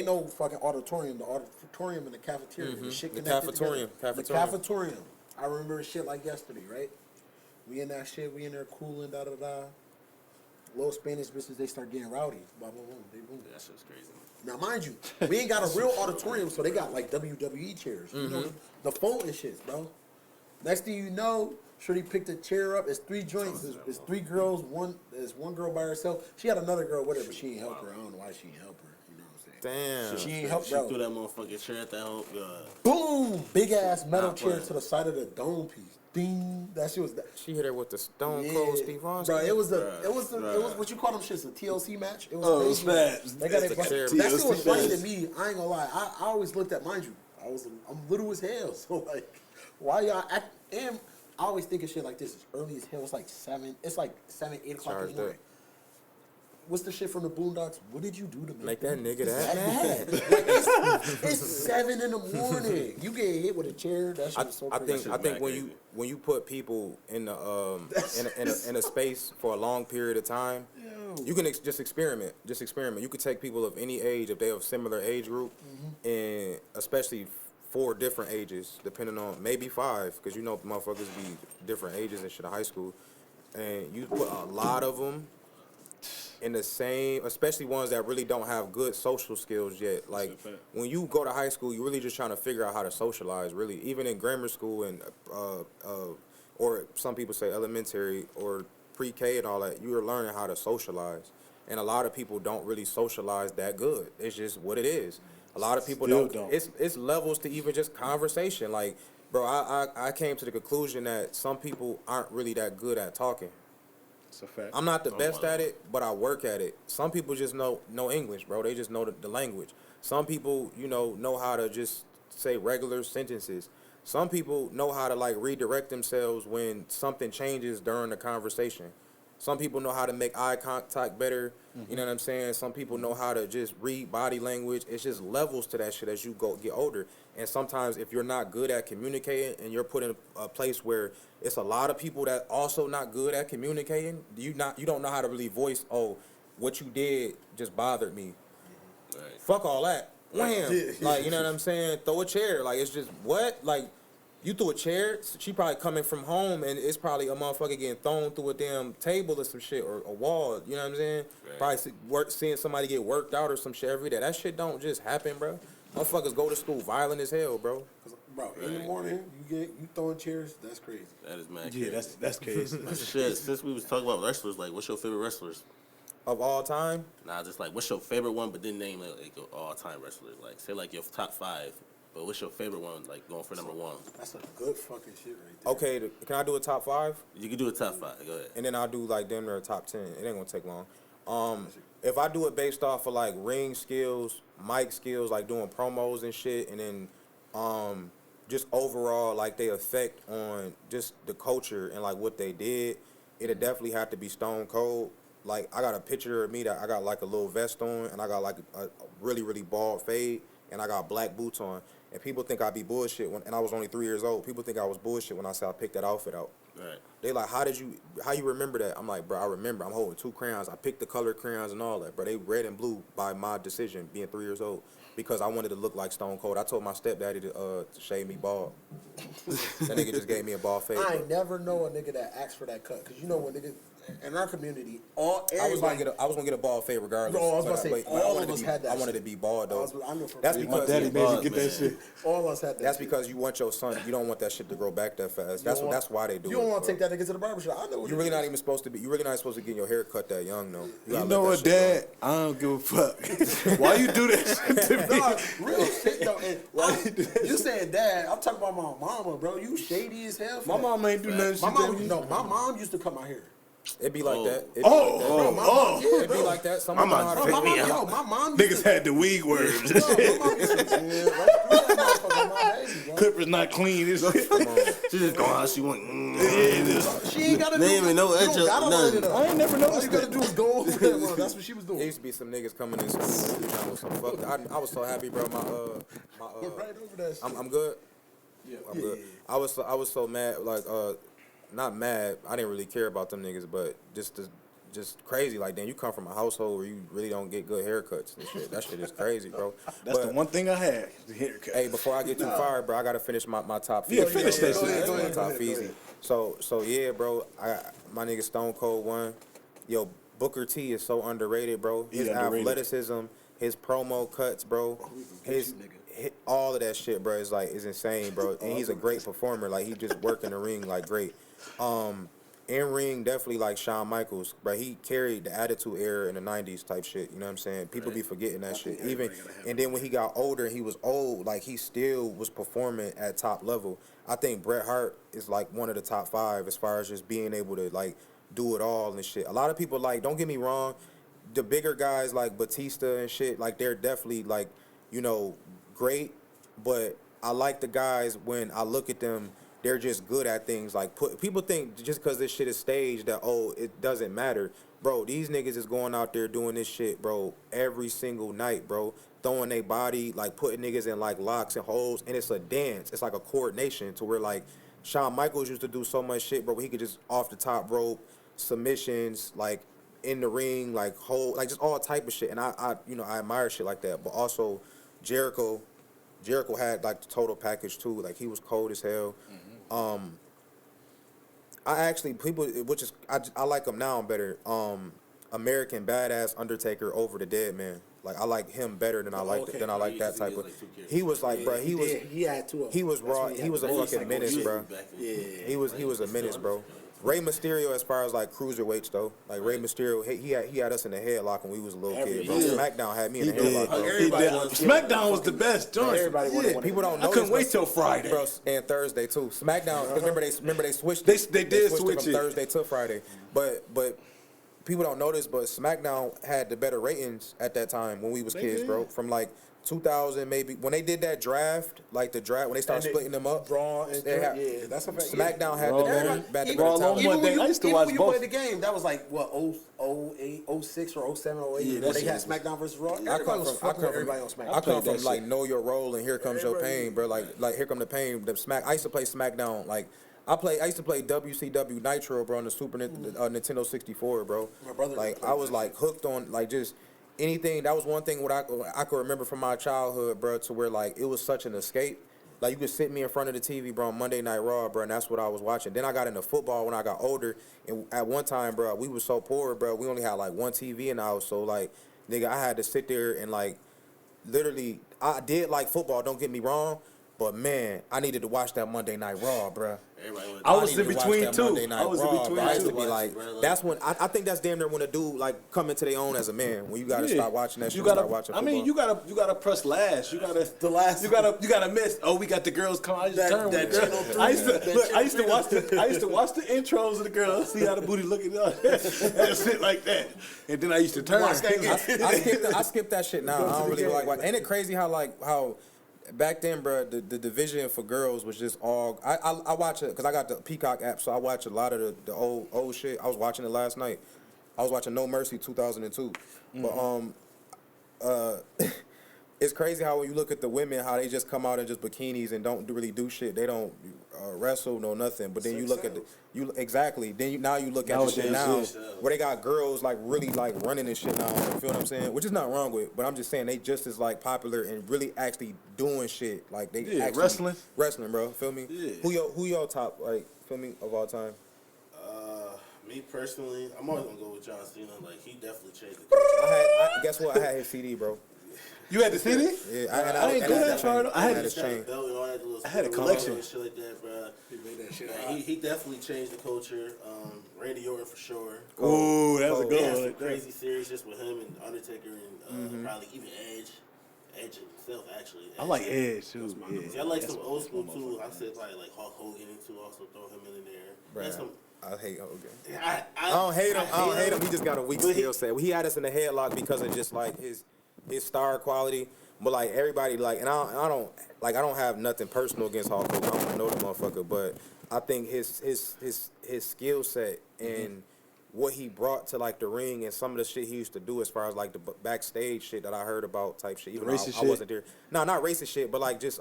no fucking auditorium. The auditorium and the cafeteria. The shit
The
connected
cafetorium,
together. The cafetorium. I remember shit like yesterday, right? We in that shit. We in there cooling, da da da. Little Spanish bitches, they start getting rowdy. Blah blah blah. They boom.
That shit's crazy.
Now, mind you, we ain't got a real auditorium, so they got like WWE chairs. You know, the folding shits, bro. Next thing you know, Shorty picked a chair up. It's 3 joints. It's 3 girls. There's one girl by herself. She had another girl with her, but she ain't help her. I don't know why she ain't help her. You know what I'm saying?
damn.
She ain't help,
She
bro.
threw that motherfucking chair at that whole.
Boom! Big ass metal
Nah,
chair
but-
to the side of the dome piece. Ding! That shit was.
She hit her with the Stone Cold Steve Austin.
Bro, it was what you call them shits, a TLC match. It was
Oh,
crazy.
snaps.
They got
That's
it.
the chair.
That shit was
TLC
funny to
match.
me. I ain't gonna lie. I always looked at, mind you, I'm little as hell. So like, why y'all act? And I always think of shit like this. It's early as hell. It's like 7. It's like 7, 8 o'clock in
Charged
the morning.
up.
What's the shit from the Boondocks? What did you do to
Make that nigga that
mad?
mad.
Like, it's 7 in the morning. You get hit with a chair. That shit was so
I
crazy.
think when you put people in the in a space for a long period of time, you can just experiment. Just experiment. You could take people of any age if they have a similar age group, and especially 4 different ages, depending on maybe 5, because you know motherfuckers be different ages and shit in high school, and you put a lot of them in the same, especially ones that really don't have good social skills yet. Like when you go to high school, you're really just trying to figure out how to socialize. Really, even in grammar school and or some people say elementary or pre-K and all that, you are learning how to socialize. And a lot of people don't really socialize that good. It's just what it is. A lot of people
Still
don't.
don't.
It's levels to even just conversation. Like, bro, I came to the conclusion that some people aren't really that good at talking.
It's a fact.
I'm not the best at it, but I work at it. Some people just know English, bro. They just know the language. Some people, know how to just say regular sentences. Some people know how to like redirect themselves when something changes during the conversation. Some people know how to make eye contact better. You know what I'm saying? Some people know how to just read body language. It's just levels to that shit as you get older. And sometimes if you're not good at communicating and you're put in a place where it's a lot of people that also not good at communicating, you don't know how to really voice, oh, what you did just bothered me.
Right.
Fuck all that. Wham. Like, you know what I'm saying? Throw a chair. Like, it's just, what? Like, you threw a chair, she probably coming from home, and it's probably a motherfucker getting thrown through a damn table or some shit, or a wall, you know what I'm saying?
Right.
Probably seeing somebody get worked out or some shit every day. That shit don't just happen, bro. Motherfuckers go to school violent as hell, bro.
Bro, in the morning, you throwing chairs, that's crazy.
That is mad.
Yeah,
crazy.
that's crazy.
Shit, since we was talking about wrestlers, like, what's your favorite wrestlers?
Of all time,
Nah, just like, what's your favorite one, but then name like all-time wrestler. Like, say like your top 5, but what's your favorite one, like going for number 1?
That's a good fucking shit right there.
okay, can I do a top 5?
You can do a top 5. Go ahead.
And then I'll do like damn near a top 10. It ain't gonna take long. If I do it based off of like ring skills, mic skills, like doing promos and shit, and then just overall like they effect on just the culture and like what they did, it'd definitely have to be Stone Cold. Like, I got a picture of me that I got like a little vest on, and I got like a really, really bald fade, and I got black boots on. And people think I be bullshit and I was only 3 years old. People think I was bullshit when I said I picked that outfit out.
Right.
They like, how you remember that? I'm like, bro, I remember. I'm holding 2 crayons. I picked the colored crayons and all that, bro. They red and blue by my decision, being 3 years old, because I wanted to look like Stone Cold. I told my stepdaddy to shave me bald. That nigga just gave me a bald fade.
I ain't never know a nigga that asked for that cut, because you know when niggas in our community,
I was gonna get a bald fade regardless.
No, I was about to say, all of us had that.
I wanted to be bald though.
I know for
That's
free.
because
My daddy made me get that shit.
All of us had that.
That's
shit.
because you want your son. You don't want that shit to grow back that fast. That's why they do it.
You don't want to take that nigga to the barbershop. I know what
You're really not even supposed to be. You're really not supposed to get your hair cut that young though.
You know what, Dad? I don't give a fuck. Why you do that shit to me?
Nah, real shit though. And you saying dad? I'm talking about my mama, bro. You shady as hell.
My mom ain't do nothing.
My mom used to cut my hair.
It be like that. It be
Yeah,
It be
bro.
like that.
My mom
Bro,
picked me up.
yo, my mom.
Niggas had the weed words. Clippers not clean. It's
She just going how she want.
She ain't gotta do
They ain't even know
nothing.
nothing.
I ain't never
All you
noticed
gotta
that.
do is go over there, bro. That's what she was
There
doing.
used to be some niggas coming in school with some fuck. I was so happy, bro.
Right over that shit.
I'm good. I'm good. I was so mad, like not mad. I didn't really care about them niggas, but just crazy. Like, then you come from a household where you really don't get good haircuts and shit. That shit is crazy, bro.
That's the one thing I had. The haircut.
Hey, before I get too far, bro, I gotta finish my top.
Yeah,
feezy.
finish that
Go
shit.
ahead, go
My
ahead,
top
go ahead.
feezy. So yeah, bro. My nigga Stone Cold won. Yo, Booker T is so underrated, bro. His
underrated.
athleticism, his promo cuts, bro. His all of that shit, bro, is insane, bro. And he's a great performer. Like, he just work in the ring like great. In ring, definitely like Shawn Michaels, bro. He carried the Attitude Era in the '90s type shit. You know what I'm saying? People be forgetting that shit. And then when he got older, he was old. Like, he still was performing at top level. I think Bret Hart is like one of the top 5 as far as just being able to like do it all and shit. A lot of people, like, don't get me wrong, the bigger guys like Batista and shit, like, they're definitely like, you know, great. But I like the guys when I look at them, they're just good at things. Like, people think just because this shit is staged that, oh, it doesn't matter. Bro, these niggas is going out there doing this shit, bro, every single night, bro. Throwing their body, like, putting niggas in, like, locks and holes. And it's a dance. It's like a coordination to where, like, Shawn Michaels used to do so much shit, bro. He could just off the top rope, submissions, like, in the ring, like, hold, like, just all type of shit. And I admire shit like that. But also, Jericho had, like, the total package, too. Like, he was cold as hell. I actually, I like him now better. American Badass Undertaker over the Dead Man. Like, I like him better than I like that type of. He was like, bro,
He had two of them.
he was raw.
That's what
He was a fucking menace, bro.
Yeah.
He was a menace, bro. Rey Mysterio, as far as like cruiserweights though, like Rey Mysterio, he had us in the headlock when we was a little kid, bro. SmackDown had me in the headlock, bro.
SmackDown was the best joint.
Everybody wanted
People don't know.
I couldn't
this,
wait
but-
till Friday.
bro, and Thursday too. SmackDown, remember they switched.
They did
switched
switch
from
it.
Thursday to Friday, but people don't know this, but SmackDown had the better ratings at that time when we was kids,
did.
bro. From like 2000 maybe when they did that draft, like the draft when they started splitting them up.
Raw and
they had-
yeah, that's a fact.
SmackDown had
Raw,
the better,
man.
better
Raw,
talent.
One day, I used to watch
when you
both.
played the game, that was like what 08, 06 or 07, 08,
Yeah,
where
that
they
shit
had
was-
SmackDown versus Raw.
I
Everybody
come
was
from
fucking with everybody on SmackDown.
I come
played
from
that
like
shit.
Know Your Role and Here Comes Your Pain, bro. Like Here Come the Pain. I used to play SmackDown. Like I used to play WCW Nitro, bro, on the Super Nintendo 64, bro.
My brother
Like
played
I was
that
like hooked on like just anything. That was one thing what I could remember from my childhood, bro, to where like it was such an escape. Like you could sit me in front of the TV, bro, on Monday Night Raw, bro, and that's what I was watching. Then I got into football when I got older, and at one time, bro, we was so poor, bro, we only had like one TV in the house, so like, nigga, I had to sit there and like, literally, I did like football, don't get me wrong, but man, I needed to watch that Monday Night Raw, bro.
I was
needed
in
to watch
between
that
two.
Monday Night
I was in
Raw,
between
bro. I used to
two.
be like, that's when I think that's damn near when a dude like come into their own as a man. When you gotta start watching that shit, start watching football.
I mean, you gotta press last. You gotta miss. Oh, we got the girls come. I just turn with the girls. I used to watch the intros of the girls, see how the booty looking and shit like that. And then I used to turn.
I skipped that shit now. I don't really like. Ain't it crazy how back then, bro, the division for girls was just all. I watch it because I got the Peacock app, so I watch a lot of the old shit. I was watching it last night. I was watching No Mercy 2002, but it's crazy how when you look at the women, how they just come out in just bikinis and don't really do shit. They don't wrestle, no nothing. But then you look at exactly. Then now you look at the shit now where they got girls like really like running and shit now. You feel what I'm saying? Which is not wrong with, but I'm just saying they just as like popular and really actually doing shit. Like they actually wrestling, bro. Feel me?
Yeah.
Who your top like? Feel me of all time?
Me personally, I'm always gonna go with John Cena. Like he definitely changed the culture.
Guess what? I had his CD, bro.
You had the CD?
Yeah,
I didn't go that far.
I had his
chain.
chain.
I had a collection
and shit like that, bro.
He made that shit.
He definitely changed the culture. Randy Orton for sure.
Oh, that's a
He
good
had
one.
some crazy series just with him and Undertaker and probably even Edge. Edge himself, actually.
I like Edge too.
See, I like some old school too. I said probably like Hulk Hogan too. Also throw him in there.
Bruh, I hate Hogan.
I
don't hate him. I don't hate him. He just got a weak skill set. He had us in the headlock because of just like his star quality. But like everybody like, and I don't have nothing personal against Hulk Hogan. I don't know the motherfucker, but I think his skill set and what he brought to like the ring and some of the shit he used to do as far as like the backstage shit that I heard about type shit. Even though I wasn't there. No, not racist shit, but like just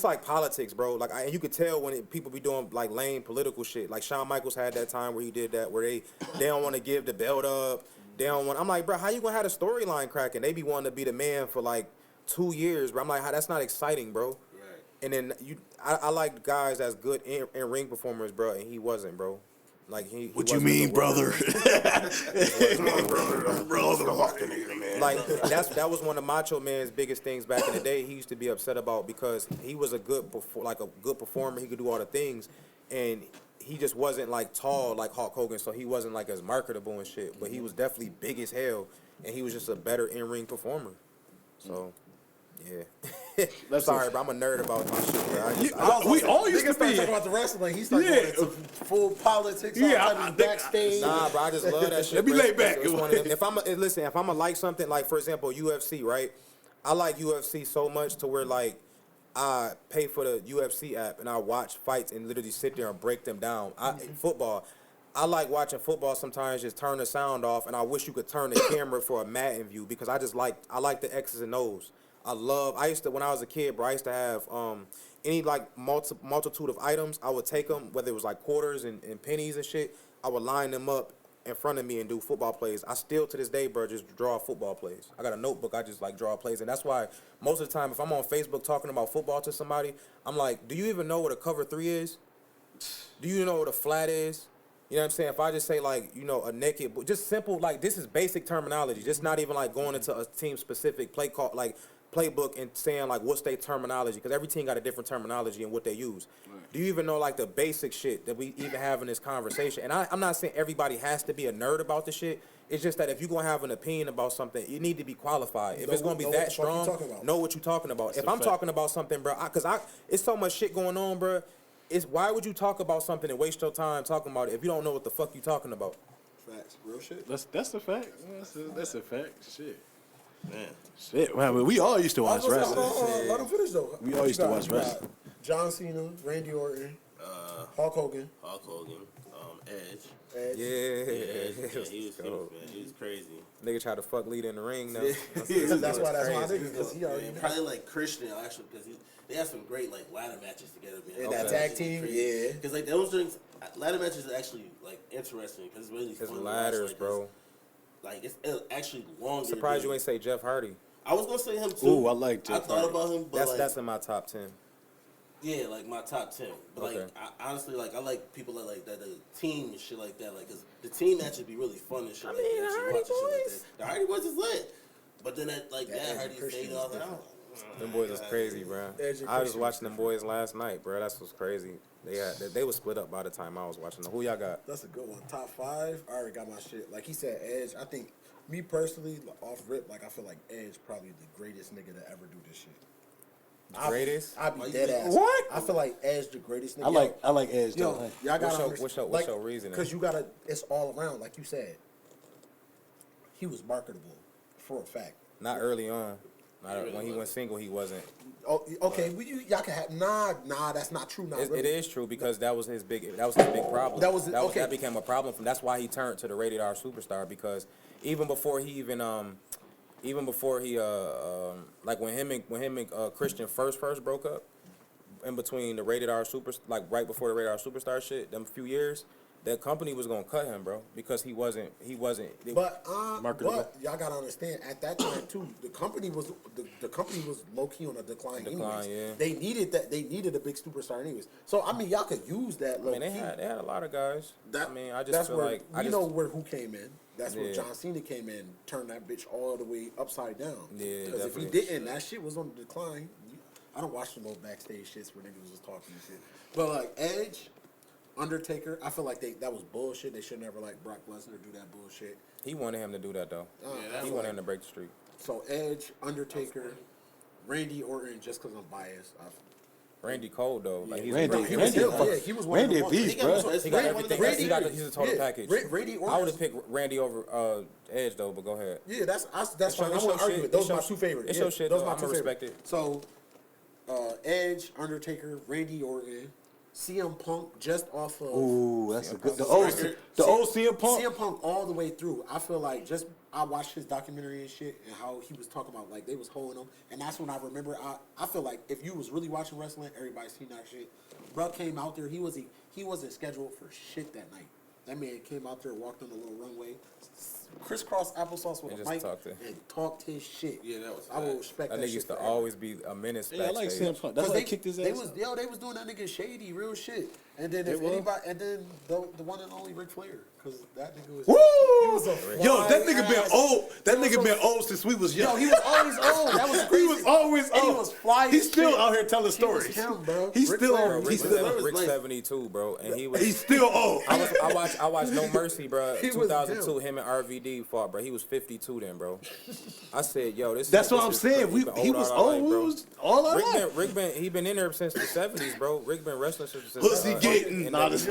like politics, bro. Like, and you could tell when people be doing like lame political shit. Like Shawn Michaels had that time where he did that, where they don't want to give the belt up. They don't want. I'm like, bro, how you gonna have a storyline cracking? They be wanting to be the man for like 2 years, bro. I'm like, that's not exciting, bro. Right. And then I like guys that's good in ring performers, bro, and he wasn't, bro. Like he
what you mean, brother?
Like that was one of Macho Man's biggest things back in the day. He used to be upset about because he was a good performer. He could do all the things, and he just wasn't like tall like Hulk Hogan, so he wasn't like as marketable and shit. But he was definitely big as hell, and he was just a better in-ring performer. So. Yeah. Sorry, bro. I'm a nerd about my shit, bro.
We all used to be.
Talking about the wrestling. He started going into full politics. Yeah, backstage.
Nah, bro. I just love that shit.
Let me lay back.
If I'm a like something like, for example, UFC, right? I like UFC so much to where like I pay for the UFC app and I watch fights and literally sit there and break them down. Football. I like watching football sometimes, just turn the sound off, and I wish you could turn the camera for a Madden view because I like the X's and O's. I used to, when I was a kid, bro, I used to have any like multitude of items. I would take them, whether it was like quarters and pennies and shit. I would line them up in front of me and do football plays. I still to this day, bro, just draw football plays. I got a notebook. I just like draw plays, and that's why most of the time, if I'm on Facebook talking about football to somebody, I'm like, do you even know what a cover 3 is? Do you know what a flat is? You know what I'm saying? If I just say like, you know, a naked, just simple, like this is basic terminology. Just not even like going into a team specific play call, like playbook and saying like what's their terminology, because every team got a different terminology and what they use. Right. Do you even know like the basic shit that we even have in this conversation? And I'm not saying everybody has to be a nerd about the shit. It's just that if you're going to have an opinion about something, you need to be qualified. If it's going to be that strong, know what you're talking about. If I'm talking about something, bro, because it's so much shit going on, bro. Why would you talk about something and waste your time talking about it if you don't know what the fuck you talking about?
Facts, real shit.
That's a fact. That's a fact. Shit.
Man.
Shit, man. We all used to watch wrestling.
Let him finish though.
We all used to watch wrestling.
John Cena, Randy Orton, Hulk Hogan,
Edge.
Yeah,
he was crazy.
Nigga tried to fuck Lita in the ring now.
That's why that's my nigga, because he already
probably like Christian actually, because they have some great like ladder matches together, man.
And that tag team, yeah.
Because like those things, ladder matches are actually like interesting because it's really fun.
It's ladders, bro.
It's actually longer.
Surprised you ain't say Jeff Hardy.
I was gonna say him too.
Ooh, I like Jeff Hardy.
I thought about him, but
that's in my top 10.
Yeah, like my top 10. But
okay.
like, I honestly, like, I like people that like that, the team and shit like that. Like, cause the team matches be really fun and shit. I mean, like,
the Hardy Boys.
The Hardy Boys is lit. But then that Hardy fade off.
Them boys is crazy, bro. I was watching them boys last night, bro. That's what's crazy. They were split up by the time I was watching them. Who y'all got?
That's a good one. Top 5. I already got my shit. Like he said, Edge. I think me personally, off rip, like I feel like Edge probably the greatest nigga to ever do this shit.
Greatest?
I'd be dead ass.
What?
I feel like Edge the greatest nigga.
I like Edge though.
Y'all got
what's your reasoning?
Because you gotta, it's all around, like you said. He was marketable for a fact.
Not early on. When he went single, he wasn't.
Oh, okay. Well, y'all can have nah. That's not true. Not really.
It is true because that was his big problem. That became a problem for him. That's why he turned to the Rated R Superstar because even before he like when him and Christian first broke up, in between the Rated R Super, like right before the Rated R Superstar shit, them few years, that company was gonna cut him, bro, because he wasn't.
But
marketable.
y'all gotta understand, at that time too, the company was low key on a decline.
Yeah.
They needed that. They needed a big superstar anyways. So I mean, y'all could use that. Low key.
they had a lot of guys. I just
that's
feel
where
like
where who came in. That's where John Cena came in, turned that bitch all the way upside down.
Yeah,
because if he didn't, that shit was on the decline. I don't watch the little backstage shits where niggas was talking and shit. But like Edge, Undertaker, I feel like that was bullshit. They should never let Brock Lesnar do that bullshit.
He wanted him to do that though. He wanted him to break the streak.
So Edge, Undertaker, Randy Orton, just because I'm biased.
Randy Cole though, like he's
Randy
he was one
Randy
of the
beast, bro.
He got everything. He's a total package.
Randy Orton.
I would have picked Randy over Edge though, but go ahead.
Yeah, that's fine. I
It's
want
your
to argue
shit.
it. Those
It's
are my
your-
two favorites.
it's your shit,
Those
though.
are my
I'ma
two
respect
favorites.
it.
So, Edge, Undertaker, Randy Orton, CM Punk, just off of.
Ooh, that's a good. The old CM Punk.
CM Punk all the way through. I feel like I watched his documentary and shit, and how he was talking about like they was holding him, and that's when I remember. I feel like if you was really watching wrestling, everybody seen that shit. Bruh came out there. He wasn't scheduled for shit that night. That man came out there, walked on the little runway, crisscross applesauce with a mic, and talked his shit.
Yeah, that was.
I will respect that.
That nigga used to always be a menace
Yeah, I like
backstage.
CM Punk. That's why they kicked his ass.
They was doing that nigga shady, real shit. And then if anybody, and then the one and only Ric Flair, because that nigga was.
Woo!
He was a
Yo, that nigga
fly
been
ass-
old. That
he was
nigga
a-
been old since we was young.
Yo, he was always old. That was crazy.
He was always
And
old.
he was fly
He's
as
still
shit.
out here telling
He was
stories.
him, bro.
He's
Ric
still
Flair,
on.
Ric
He's
Flair
still.
was like-
72, bro, and he was.
He's still old.
I watched No Mercy, bro.
He was
2002, him and RVD fought, bro. He was 52 then, bro. I said, yo, this.
That's what
this
I'm
is
saying.
crazy.
He was old. We was all our life.
Rick been he been in there since the 70s, bro. Rick been wrestling since the
Pussy getting. Nah, this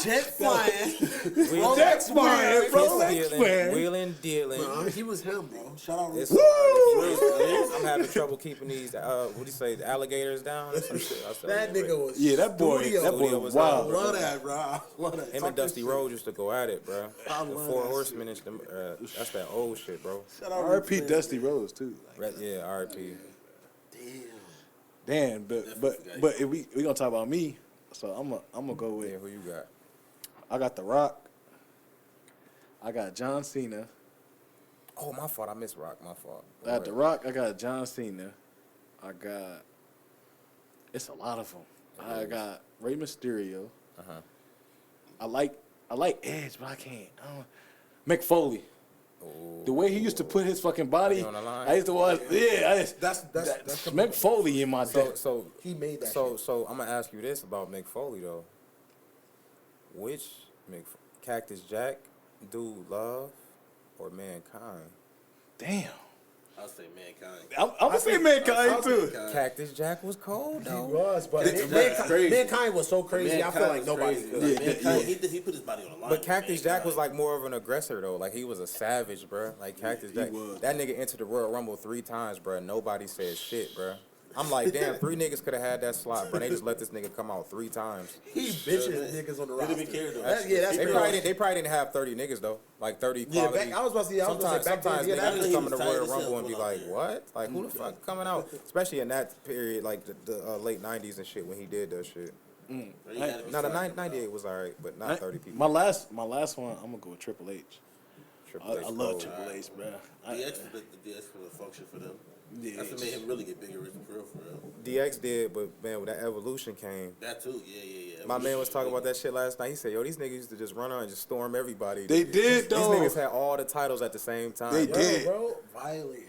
Jet flying.
That's fine, bro. That's fine.
Wheeling, dealing.
He was him, bro. Shout out Ric
It's-
Flair.
I'm having trouble keeping these. What do you say? The alligators down. Or some shit. I said,
That nigga was.
Yeah, that boy
Studio
was
was
wild.
I love that, bro. I love that.
Him
Talk
and Dusty
this
Rhodes used to go at it, bro.
I
The
love
Four
that
Horsemen and them. That's that old shit, bro.
shit. Shout out
R.P.
Ric Flair.
Dusty Rhodes too.
Yeah, R.I.P.
Damn.
Damn, but if we gonna talk about me, so I'm gonna go with.
Yeah, who you got?
I got The Rock. I got John Cena.
Oh, my fault. I missed Rock. My fault.
I got The Rock. I got John Cena. I got. It's a lot of them. I got Rey Mysterio. I like Edge, but I can't. Mick Foley. The way he used to put his fucking body
On the line?
I used to watch. Yeah,
That's
Mick Foley in my day.
So
he made that.
So I'm gonna ask you this about Mick Foley though. Which Cactus Jack, Dude Love, or Mankind?
Damn.
I'll say Mankind.
I'm gonna say Mankind too.
Cactus Jack was cold
He
though.
was, but
crazy.
Mankind was so crazy. I feel like nobody could.
Mankind, he put his body on the line.
But Cactus Jack was like more of an aggressor though. Like he was a savage, bro. Like Cactus Jack.
was.
That nigga entered the Royal Rumble 3 times, bro. Nobody said shit, bro. I'm like, damn, 3 niggas could have had that slot, bro. They just let this nigga come out 3 times.
He bitching niggas on the roster.
didn't care, though.
That's
They
real.
probably didn't have 30 niggas though. Like 30
Yeah,
quality.
I was about to say,
Sometimes
back then,
niggas
that
just
he
come in
was
the
tight
Royal
as hell
Rumble and be
going out
like,
there.
what? Like, who the fuck coming out? Especially in that period, like the late 90s and shit when he did that shit. Now the 98 was alright, but not 30 people.
My last one, I'm gonna go with Triple H.
Triple H
I love
cold.
Triple H, bro.
DX for the function for them. That's what made him really get bigger for real.
DX did, but man, when that evolution came,
That too, yeah.
my man was talking about that shit last night. He said, yo, these niggas used to just run on and just storm everybody.
They did, though.
These niggas had all the titles at the same time.
They
bro.
did.
Bro, violated.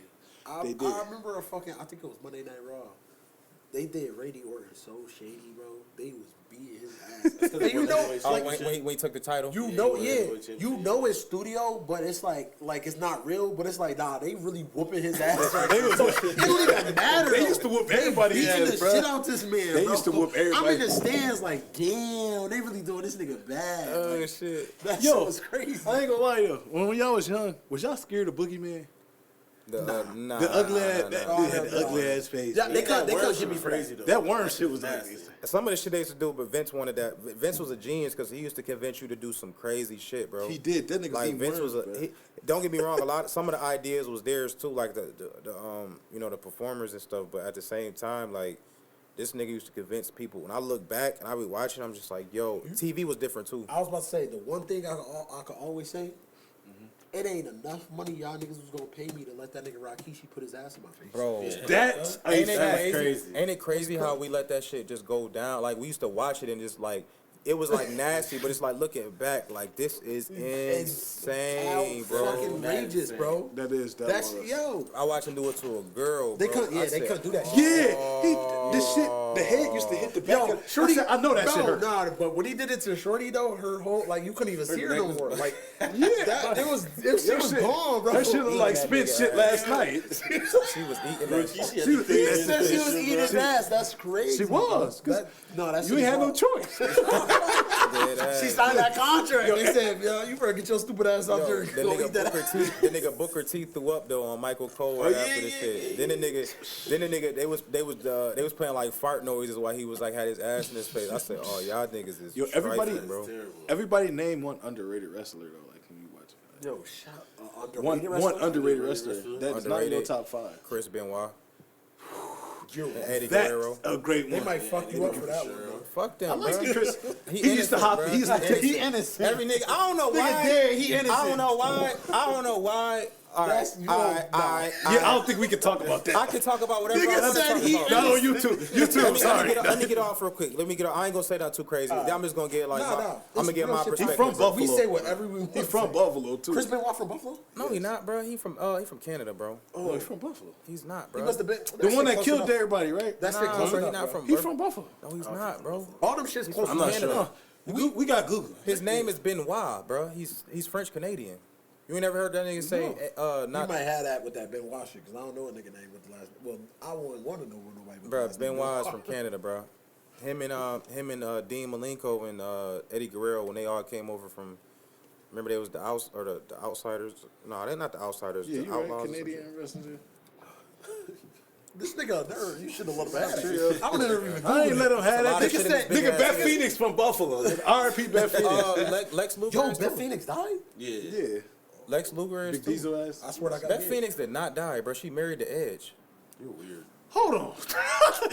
They did.
I remember I think it was Monday Night Raw. They did Randy Orton so shady, bro. They was beating his ass. And you know,
Oh,
like,
when he took the title?
you know it's studio, but it's like it's not real, but it's like, nah, they really whooping his ass. Right
They was-
so it don't even matter.
They
though.
used to whoop
They
everybody's
beating
ass,
the
bro.
shit out this man.
They
bro.
used to whoop
I'm in
everybody.
the stands like, damn, they really doing this nigga bad.
Oh,
Like,
shit.
that
Yo,
shit was crazy.
I ain't gonna lie though. When y'all was young, was y'all scared of Boogeyman?
The
ugly ass face.
Yeah, they couldn't get me for
crazy
that.
though.
That worm shit was nasty.
Some of the shit they used to do, but Vince wanted that. Vince was a genius because he used to convince you to do some crazy shit, bro.
He did. That nigga
Like
eat
Vince
worms,
was
bro.
don't get me wrong, some of the ideas was theirs too, like the the performers and stuff. But at the same time, like this nigga used to convince people. When I look back and I be watching, I'm just like, yo, TV was different too.
I was about to say, the one thing I could always say, it ain't enough money y'all niggas was gonna pay me to let that nigga Rakishi put his ass in my face.
Bro,
That's crazy.
Ain't it crazy how we let that shit just go down? Like we used to watch it and just like it was like nasty, but it's like looking back, like this is insane, bro.
Fucking outrageous, bro.
That's
yo.
I watched him do it to a girl.
They
bro.
couldn't. Yeah, they couldn't do that.
Yeah, the shit. The head used to hit the back.
Yo, Shorty,
I know that shit hurt.
Nah, but when he did it to Shorty though, her whole like you couldn't even see her no more. Like
Yeah,
it was gone, bro.
That shit looked like spit shit last night.
She was eating that shit.
She said she was eating his ass. That's crazy.
She was.
That's
You ain't had no choice.
She signed that contract. They said, "Yo, you better get your stupid ass up there."
The nigga Booker T threw up though on Michael Cole right after this shit. Then the nigga, they was playing like fart noises while he was like had his ass in his face. I said, oh y'all niggas is trifling, bro.
Everybody name one underrated wrestler though. Like when you watch it.
Yo, shout
One underrated wrestler. That's not in your
Underrated.
top 5.
Chris Benoit.
Yo,
Eddie
That's
Guerrero.
a great
they
one.
might fuck you up for that one, bro.
Fuck them,
I like
bro.
Chris.
He
He used to
innocent,
hop.
bro.
He's like
He innocent.
Every nigga, I don't know why.
Nigga dead, he innocent.
I don't know why. I don't know why. All right,
That's- you
all
know,
right, all right.
Yeah, I don't think we can talk about that.
I can talk about whatever
Nigga
I want to
said
talk
he-
about.
No, you too. You too. I'm sorry.
Let me get off real quick. I ain't gonna say that too crazy. I'm just gonna get like, I'm gonna get my perspective.
He from Buffalo.
We say whatever we want.
He from Buffalo too.
Chris Benoit from Buffalo?
No, he not, bro. He from Canada, bro.
Oh, he's from Buffalo.
He's not,
He
bro.
must have been
The one that killed everybody, right?
That's
Nah,
close
bro, he
enough,
not
bro.
from.
He's from Buffalo.
No, he's not, bro.
All them shit's close
from
enough.
Canada.
We got Google.
His name is Benoit, bro. He's French Canadian. You ain't never heard that nigga say
You
not,
might have that with that Benoit shit, because I don't know a nigga name with the last. Well, I wouldn't want to know what nobody with
bro.
the last name.
Benoit is from Canada, bro. Him and Dean Malenko and Eddie Guerrero when they all came over from. Remember they was the outsiders. No, they're not the outsiders.
Yeah,
the
you
outlaws.
right. Canadian wrestler.
This nigga a nerd. You should have let him have it. I would never even
I ain't let him have that.
lot of
Nigga
shit in
said,
this big
nigga,
ass
Beth
nigga.
Phoenix from Buffalo. R.I.P. Beth Phoenix.
Lex Luger.
Yo,
and
Beth
stuff.
Phoenix died?
Yeah.
Yeah.
Lex Luger and
Big
stuff.
Diesel ass.
I swear I got
Beth Phoenix did not die, bro. She married the Edge.
You're weird.
Hold on.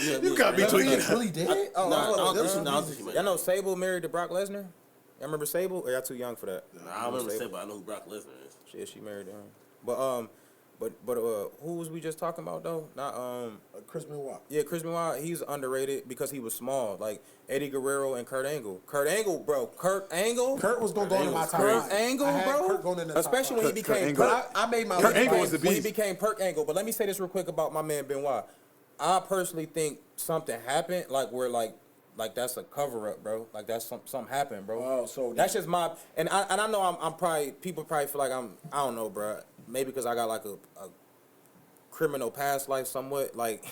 You got me
Beth
tweaking.
Phoenix really dead? Oh,
Nah, I
oh,
don't
that
think she.
was-
Nah, I don't think she might.
Y'all know Sable married to Brock Lesnar? Y'all remember Sable? Or y'all too young for that?
Nah, I remember saying, but I know who Brock Lesnar is.
Shit, she married him. But who was we just talking about though? Not
Chris Benoit.
yeah, Chris Benoit. He's underrated because he was small. Like Eddie Guerrero and Kurt Angle. Kurt Angle, bro. Kurt Angle.
Kurt was going to go into my top
Kurt
five.
Angle,
I had
bro.
Kurt going in the top
Especially
five.
when he became.
Angle.
But I made my
Kurt
list.
Angle was the
When he
beast.
became Perk Angle. But let me say this real quick about my man Benoit. I personally think something happened, like where like that's a cover up, bro. Like that's something happened, bro.
Oh, so
that's just my and I know I'm probably people probably feel like I don't know, bro. Maybe because I got like a criminal past life somewhat, like,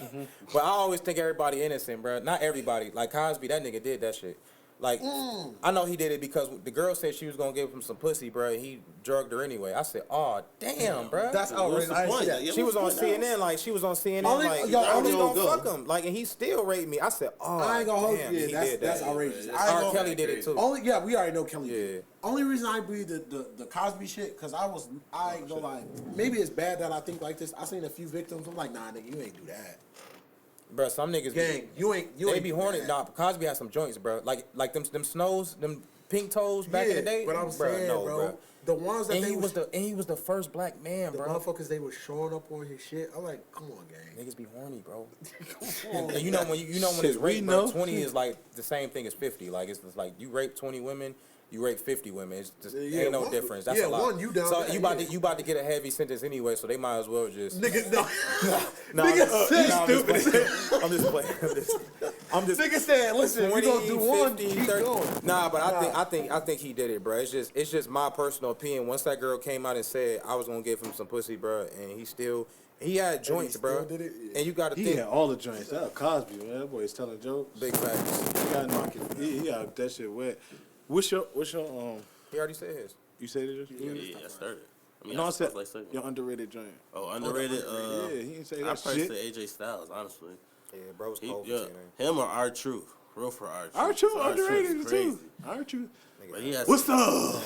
but I always think everybody innocent, bro. Not everybody. Like Cosby, that nigga did that shit. Like, I know he did it because the girl said she was gonna give him some pussy, bro. He drugged her anyway. I said, oh damn, bro.
That's outrageous. I didn't see that.
She was on CNN, like she was on CNN,
Only-
like
yo,
I was
only
gonna
go.
fuck him, like, and he still raped me. I said, oh,
I ain't gonna hold
damn,
you.
he
Yeah,
did
that's
that.
outrageous.
Yeah,
I ain't
R.
gonna-
Kelly did it too.
Only, yeah, we already know Kelly
Yeah.
did. Only reason I believe the Cosby shit, because I ain't gonna lie. Maybe it's bad that I think like this. I seen a few victims. I'm like, nah, nigga, you ain't do that.
Bro, some niggas
Gang, you ain't
they be
do
horny.
that.
Nah, Cosby had some joints, bro. Like them snows, them pink toes back in the day.
But I'm saying, bro, the ones that
And
they
he was the first black man,
the
bro.
motherfuckers they was showing up on his shit. I'm like, come on, gang.
Niggas be horny, bro.
Come on.
And you know when it's
Shit, we
rape, bro,
know.
20 is like the same thing as 50. Like it's just like you rape 20 women, you rape 50 women. It's just ain't no
one-
difference. That's
yeah,
a lot.
one, you down
so
bad,
you about to get a heavy sentence anyway, so they might as well just.
Nigga, no.
Nah,
Nigga said
I'm just playing. I'm just playing. I'm just
Nigga said, listen, we
20,
gonna do one,
50,
keep
30.
going.
Nah, but I think he did it, bro. It's just my personal opinion. Once that girl came out and said I was gonna give him some pussy, bro, and he had joints, bro.
still did it? Yeah.
And you got to
He
think.
had all the joints. That Cosby, man. That boy is telling jokes.
Big facts.
He got that shit wet. What's your
He already said his.
You said it?
Yeah, I started. I mean,
No, I said
like second.
your underrated joint.
Oh, underrated.
Yeah, he didn't say
I
that
probably
shit.
say AJ Styles, honestly.
Yeah, bro's cold.
Him or R-Truth. Real for R-Truth.
R-Truth
R-Truth
underrated
is
too.
crazy.
R-Truth.
But he has
What's up?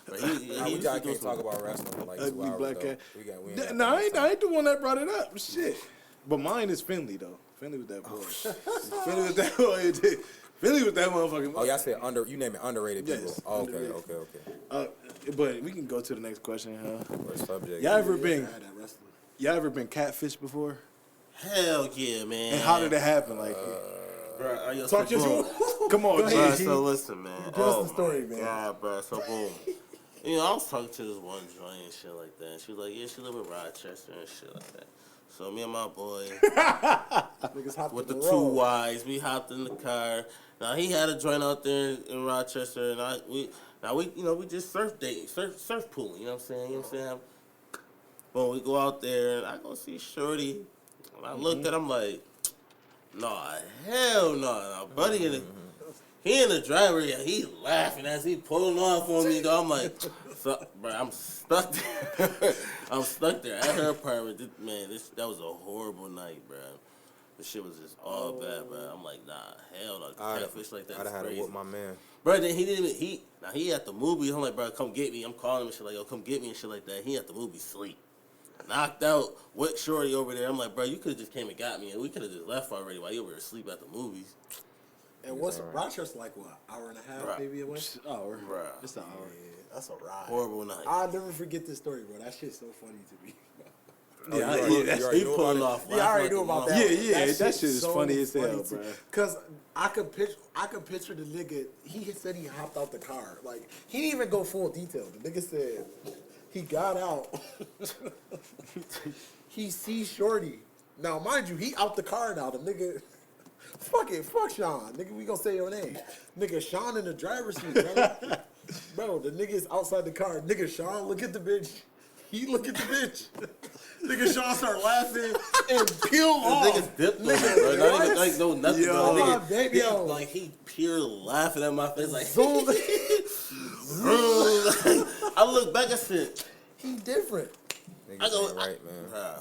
but
We can't talk about wrestling for like 2
Ugly
hours.
black
Though.
cat.
We ain't
No, I ain't the one that brought it up. Shit. But mine is Finley though. Finley with that boy. Finley with that boy. Finley with that motherfucking boy.
Oh, y'all said you name it underrated people.
Yes,
Oh,
underrated.
Okay.
But we can go to the next question, huh?
What subject?
Y'all ever been catfished before?
Hell yeah, man.
And how did it happen? Like,
bro,
Talk your
boom.
come on,
Bro,
G.
so listen, man.
Give us the story, man.
God, bro. So boom. You know, I was talking to this one joint and shit like that. And she was like, yeah, she live in Rochester and shit like that. So me and my boy, with the two Ys, we hopped in the car. Now he had a joint out there in Rochester, and we just surf dating, surf pooling. You know what I'm saying? When we go out there, and I go see Shorty, and I looked at him like, nah, hell no, nah. Buddy he in the driver, yeah, he laughing as he pulling off on me, though. I'm like, bro, I'm stuck there. I'm stuck there at her apartment. That was a horrible night, bro. The shit was just all bad, bro. I'm like, nah, hell no. Catfish like that
I'd
is
have had to
crazy.
whoop my man.
Bro, then he at the movie. I'm like, bro, come get me. I'm calling him and shit like, yo, come get me and shit like that. He at the movie sleep. Knocked out with Shorty over there. I'm like, bro, you could have just came and got me, and we could have just left already while you were asleep at the movies.
And what's Rochester like? What, hour and a half
Right.
maybe away?
Hour.
Bro.
It's an hour.
Yeah, that's a ride.
Horrible night.
I'll never forget this story, bro. That shit's so funny to me.
He pulling off.
Yeah, I already knew about that.
Yeah, that shit is
so
funny as hell,
to-
bro.
Cause I could picture the nigga. He said he hopped out the car. Like he didn't even go full detail. The nigga said he got out. He sees Shorty. Now, mind you, he out the car now. The nigga, fuck Sean. Nigga, we gonna say your name. Nigga, Sean in the driver's seat, bro. Bro, the nigga's outside the car. Nigga, Sean, look at the bitch. He look at the bitch. Nigga, Sean start laughing and peel off.
Niggas dipped on it, bro. Not even like no nothing.
Yo,
bro.
my baby, yo.
Like he pure laughing at my face, like
Zoom.
I look back, I said,
He different.
Niggas
I go,
ain't right, man.
bro.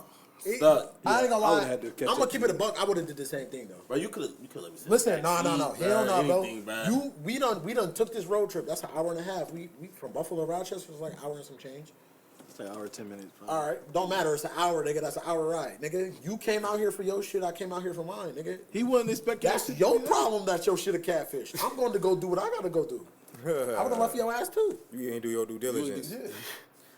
It-
Stuck.
I ain't gonna
I
lie.
would've had to catch
I'm gonna
up
keep
to
it a buck. I would have did the same thing though.
Bro, you could let me sit
Listen,
in the back
no,
seat,
hell no, bro.
anything, bro.
We done took this road trip. That's an hour and a half. We from Buffalo to Rochester was like an hour and some change.
It's like an hour, 10 minutes. Probably.
All right, don't matter. It's an hour, nigga. That's an hour ride, nigga. You came out here for your shit. I came out here for mine, nigga.
He wasn't expecting
That's
that shit
your
to be
problem that your shit a catfish. I'm going to go do what I gotta go do. I would have left your ass too.
You ain't do your due diligence.
Yeah.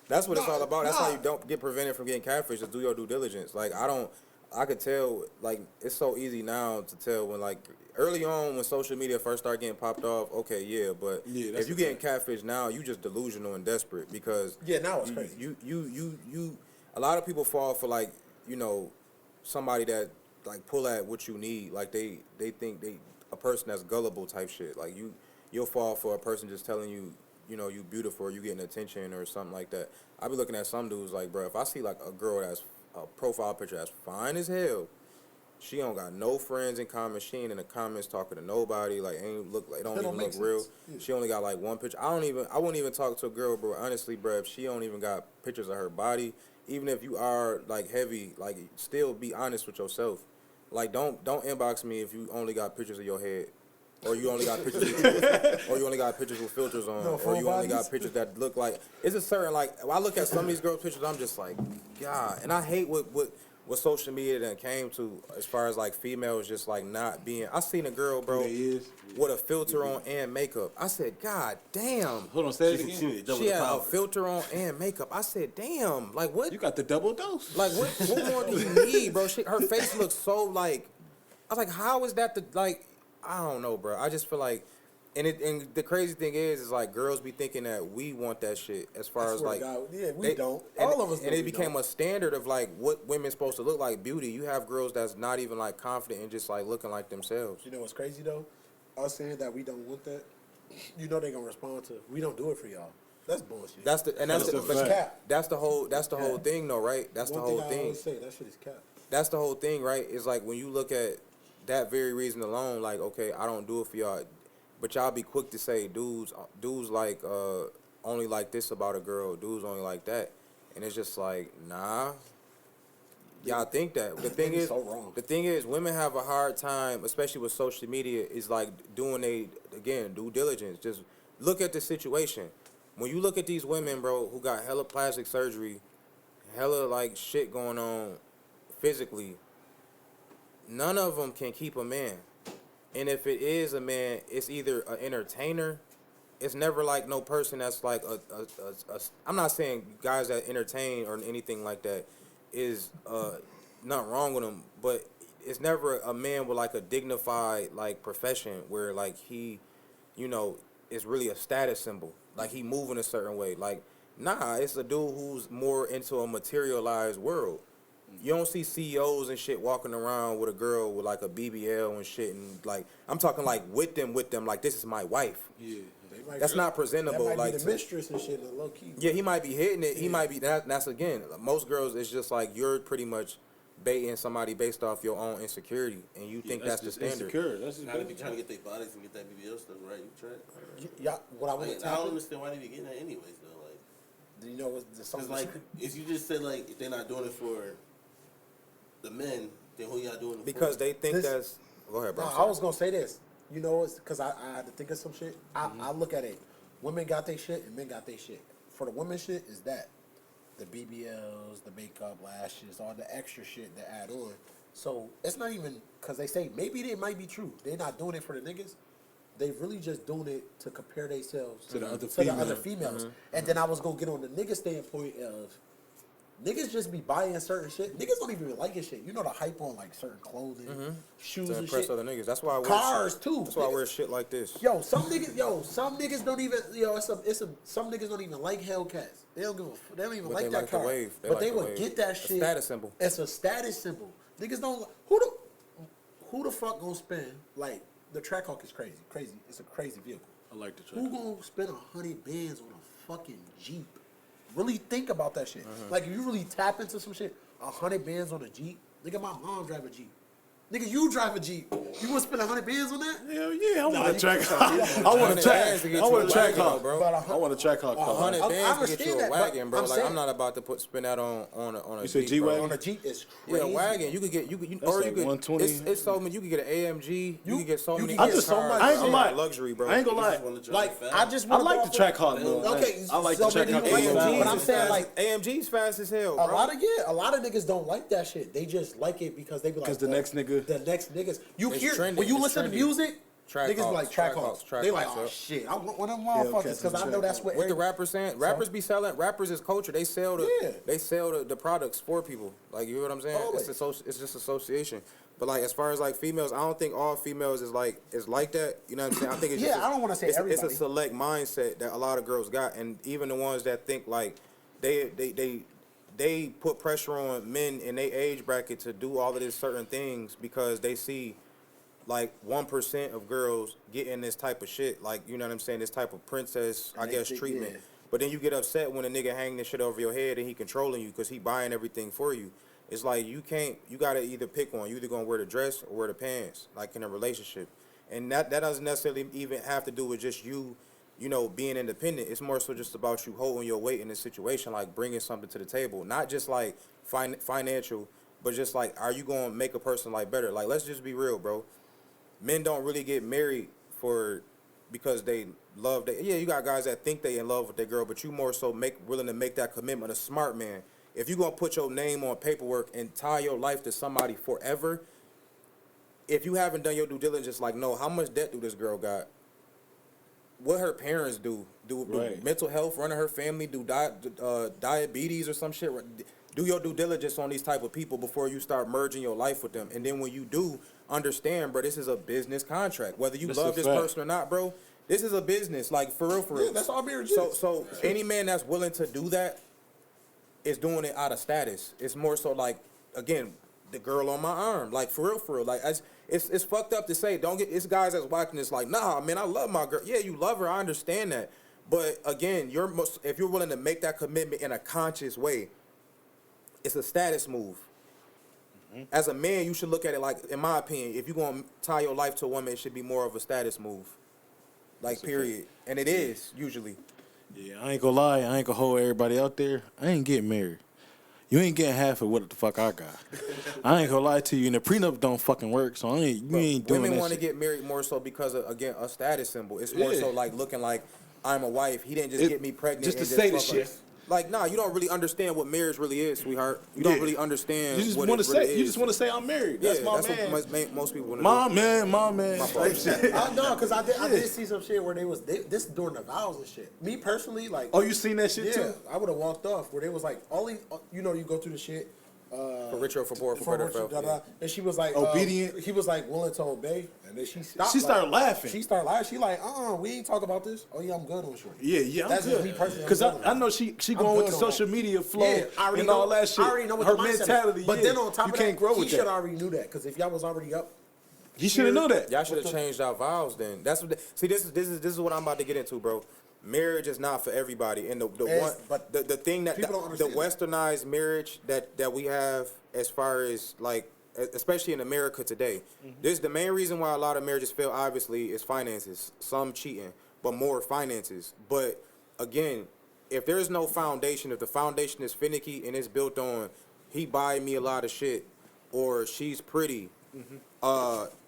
That's what it's all about. That's how
Nah.
you don't get prevented from getting catfish. Just do your due diligence. Like I could tell. Like it's so easy now to tell when like early on when social media first started getting popped off. Okay, yeah, but
Yeah, that's
if you getting catfish now, you just delusional and desperate because
Yeah, now it's crazy.
You. A lot of people fall for like somebody that like pull at what you need. Like they think a person that's gullible type shit. Like you'll fall for a person just telling you. You beautiful or you getting attention or something like that. I be looking at some dudes like, bro, if I see like a girl that's a profile picture that's fine as hell, she don't got no friends in comments. She ain't in the comments talking to nobody. Like ain't look like don't even look real. Yeah. She only got like one picture. I wouldn't even talk to a girl, bro. Honestly, bro, if she don't even got pictures of her body, even if you are like heavy, like still be honest with yourself. Like don't inbox me if you only got pictures of your head. Or you only got pictures with filters on, or you only got pictures that look like it's a certain like. When I look at some of these girls' pictures, I'm just like, God, and I hate what social media then came to as far as like females just like not being. I seen a girl, bro, with a filter on and makeup. I said, God damn.
Hold on, say it again.
She had a filter on and makeup. I said, damn, like what?
You got the double dose.
Like what more do you need, bro? Her face looks so like. I was like, how is that the like? I don't know, bro. I just feel like, and the crazy thing is like girls be thinking that we want that shit as far as like,
yeah, we don't. All of us.
And it became a standard of like what women's supposed to look like. Beauty. You have girls that's not even like confident and just like looking like themselves.
You know what's crazy though? Us saying that we don't want that. You know they gonna respond to. We don't do it for y'all. That's bullshit.
That's the
cap.
That's the whole thing though, right? That's the whole
I
thing.
always say that shit is cap.
That's the whole thing, right? It's like when you look at that very reason alone, like, okay, I don't do it for y'all, but y'all be quick to say dudes like only like this about a girl, dudes only like that. And it's just like, nah. Y'all think that. The thing is, women have a hard time, especially with social media, is like doing due diligence. Just look at the situation. When you look at these women, bro, who got hella plastic surgery, hella like shit going on physically, none of them can keep a man. And if it is a man, it's either an entertainer. It's never like no person that's like I'm not saying guys that entertain or anything like that is nothing wrong with them, but it's never a man with like a dignified like profession where like he, you know, is really a status symbol. Like he moving a certain way. Like, nah, it's a dude who's more into a materialized world. You don't see CEOs and shit walking around with a girl with like a BBL and shit, and like I'm talking like with them, like this is my wife.
Yeah,
that's not presentable.
That might
like
be the mistress and shit, low key.
Yeah, he might be hitting it. He might be that's again. Most girls, it's just like you're pretty much baiting somebody based off your own insecurity, and you think that's the standard.
Insecure. That's
how they be trying to get their bodies and get that BBL stuff right. You try.
Yeah, what I want to
I don't understand why they be getting that anyways though. Like,
do you know what the song?
Like, if you just said like if they're not doing it for the men, then who y'all doing it
because
for?
They think that's. Go ahead, bro.
No, I was gonna say this. You know, it's because I had to think of some shit. I look at it. Women got their shit and men got their shit. For the women shit is that the BBLs, the makeup, lashes, all the extra shit that add on. So it's not even because they say maybe they might be true. They're not doing it for the niggas. They really just doing it to compare themselves
to the
other females. And then I was gonna get on the nigga standpoint of niggas just be buying certain shit. Niggas don't even like his shit. You know the hype on like certain clothing, shoes
to
and
impress
shit.
other niggas. That's why I wear
cars
shit.
too.
That's why I wear shit like this.
Some niggas don't even. Some niggas don't even like Hellcats. They don't even like that car. But they would get that shit.
Status symbol.
It's a status symbol. Niggas don't. Who the fuck gonna spend like the Trackhawk is crazy. It's a crazy vehicle.
I like the Trackhawk.
Who gonna spend 100 bands on a fucking Jeep? Really think about that shit. Like, if you really tap into some shit, 100 bands on a Jeep. Nigga, my mom drive a Jeep. Nigga, you drive a Jeep. You want to spend 100 bands on that?
Hell yeah, I want a Trackhawk. I want a Trackhawk, bro. I want a Trackhawk.
100 bands to get you a wagon, bro.
Like,
I'm not about to spend that on a
you said
Jeep,
G-Wagon?
On a Jeep is crazy.
Yeah, wagon. You could get
or you could 120.
It's so many. You could get an AMG. You could get so many.
I just I ain't gonna lie.
Luxury, bro.
I ain't gonna lie.
Like, I
like the Trackhawk, though.
Okay,
I like the Trackhawk.
But I'm saying, like,
AMG's fast as hell, bro.
A lot of niggas don't like that shit. They just like it because they be like,
because the next niggas.
You hear when you listen to music, niggas be like Trackhawks. They like, oh shit, I want one of them motherfuckers because I know that's what
the rappers saying. Rappers be selling. Rappers is culture. They sell the products for people. Like, you know what I'm saying? It's just association. But like, as far as like females, I don't think all females is like that. You know what I'm saying? I think it's
I don't want to say everybody.
It's a select mindset that a lot of girls got, and even the ones that think like they put pressure on men in their age bracket to do all of these certain things because they see like 1% of girls getting this type of shit, like, you know what I'm saying, this type of princess, I guess, treatment. Yeah. But then you get upset when a nigga hang this shit over your head and he controlling you because he buying everything for you. It's like you gotta either pick one. You either gonna wear the dress or wear the pants, like in a relationship. And that doesn't necessarily even have to do with just you know, being independent. It's more so just about you holding your weight in this situation, like bringing something to the table. Not just like financial, but just like, are you gonna make a person like better? Like, let's just be real, bro. Men don't really get married because they love you got guys that think they in love with their girl, but you more so willing to make that commitment. A smart man. If you gonna put your name on paperwork and tie your life to somebody forever, if you haven't done your due diligence, like, no, how much debt do this girl got? What her parents do mental health run in her family, do diabetes or some shit. Do your due diligence on these type of people before you start merging your life with them. And then when you do, understand, bro, this is a business contract. Whether you love this person or not, bro, this is a business. Like, for real.
Yeah, that's all marriage is. So
any man that's willing to do that is doing it out of status. It's more so like, again, the girl on my arm. Like, for real. Like, it's fucked up to say. It's guys that's watching this like, nah, man, I love my girl. Yeah, you love her. I understand that. But again, if you're willing to make that commitment in a conscious way, it's a status move. As a man, you should look at it like, in my opinion, if you're going to tie your life to a woman, it should be more of a status move. Like, period. And it is, usually.
Yeah, I ain't gonna lie. I ain't gonna hold everybody out there. I ain't getting married. You ain't getting half of what the fuck I got. I ain't gonna lie to you. And the prenup don't fucking work, so you ain't doing that
Women want to
shit.
get married more so because of, again, a status symbol. It's more so like looking like I'm a wife. He didn't just get me pregnant.
Just to
and
say the
fuck
shit.
us. Like, nah, you don't really understand what marriage really is, sweetheart. You don't really understand
You just
what
want
it
to
really
say.
is.
You just want to say I'm married. That's my man.
What most people want to
My
do.
man.
My fault.
Shit.
I know, because I did see some shit where this during the vows and shit. Me personally, like.
Oh, you seen that shit
yeah,
too?
I would have walked off where they was like, you go through the shit.
For richer or for poor, for better,
Richard,
for yeah.
and she was like
Obedient.
He was like willing to obey, and then she stopped.
She started laughing.
She started laughing. She like, we ain't talk about this. Oh yeah, I'm good on short.
Yeah,
That's
I'm
just
good.
me personally.
Because I know she going with the social media flow and all that shit.
I already know what
her
the mindset
mentality.
is. But then on top
you
of
can't
that,
grow
he
with
should
that.
already knew that. Because if y'all was already up,
He should have known that.
Y'all should have changed our vows then. That's what. See, this is what I'm about to get into, bro. Marriage is not for everybody, and the thing that
people don't
the
understand
westernized marriage that we have, as far as like, especially in America today, this the main reason why a lot of marriages fail. Obviously, is finances. Some cheating, but more finances. But again, if there's no foundation, if the foundation is finicky and it's built on he buy me a lot of shit or she's pretty,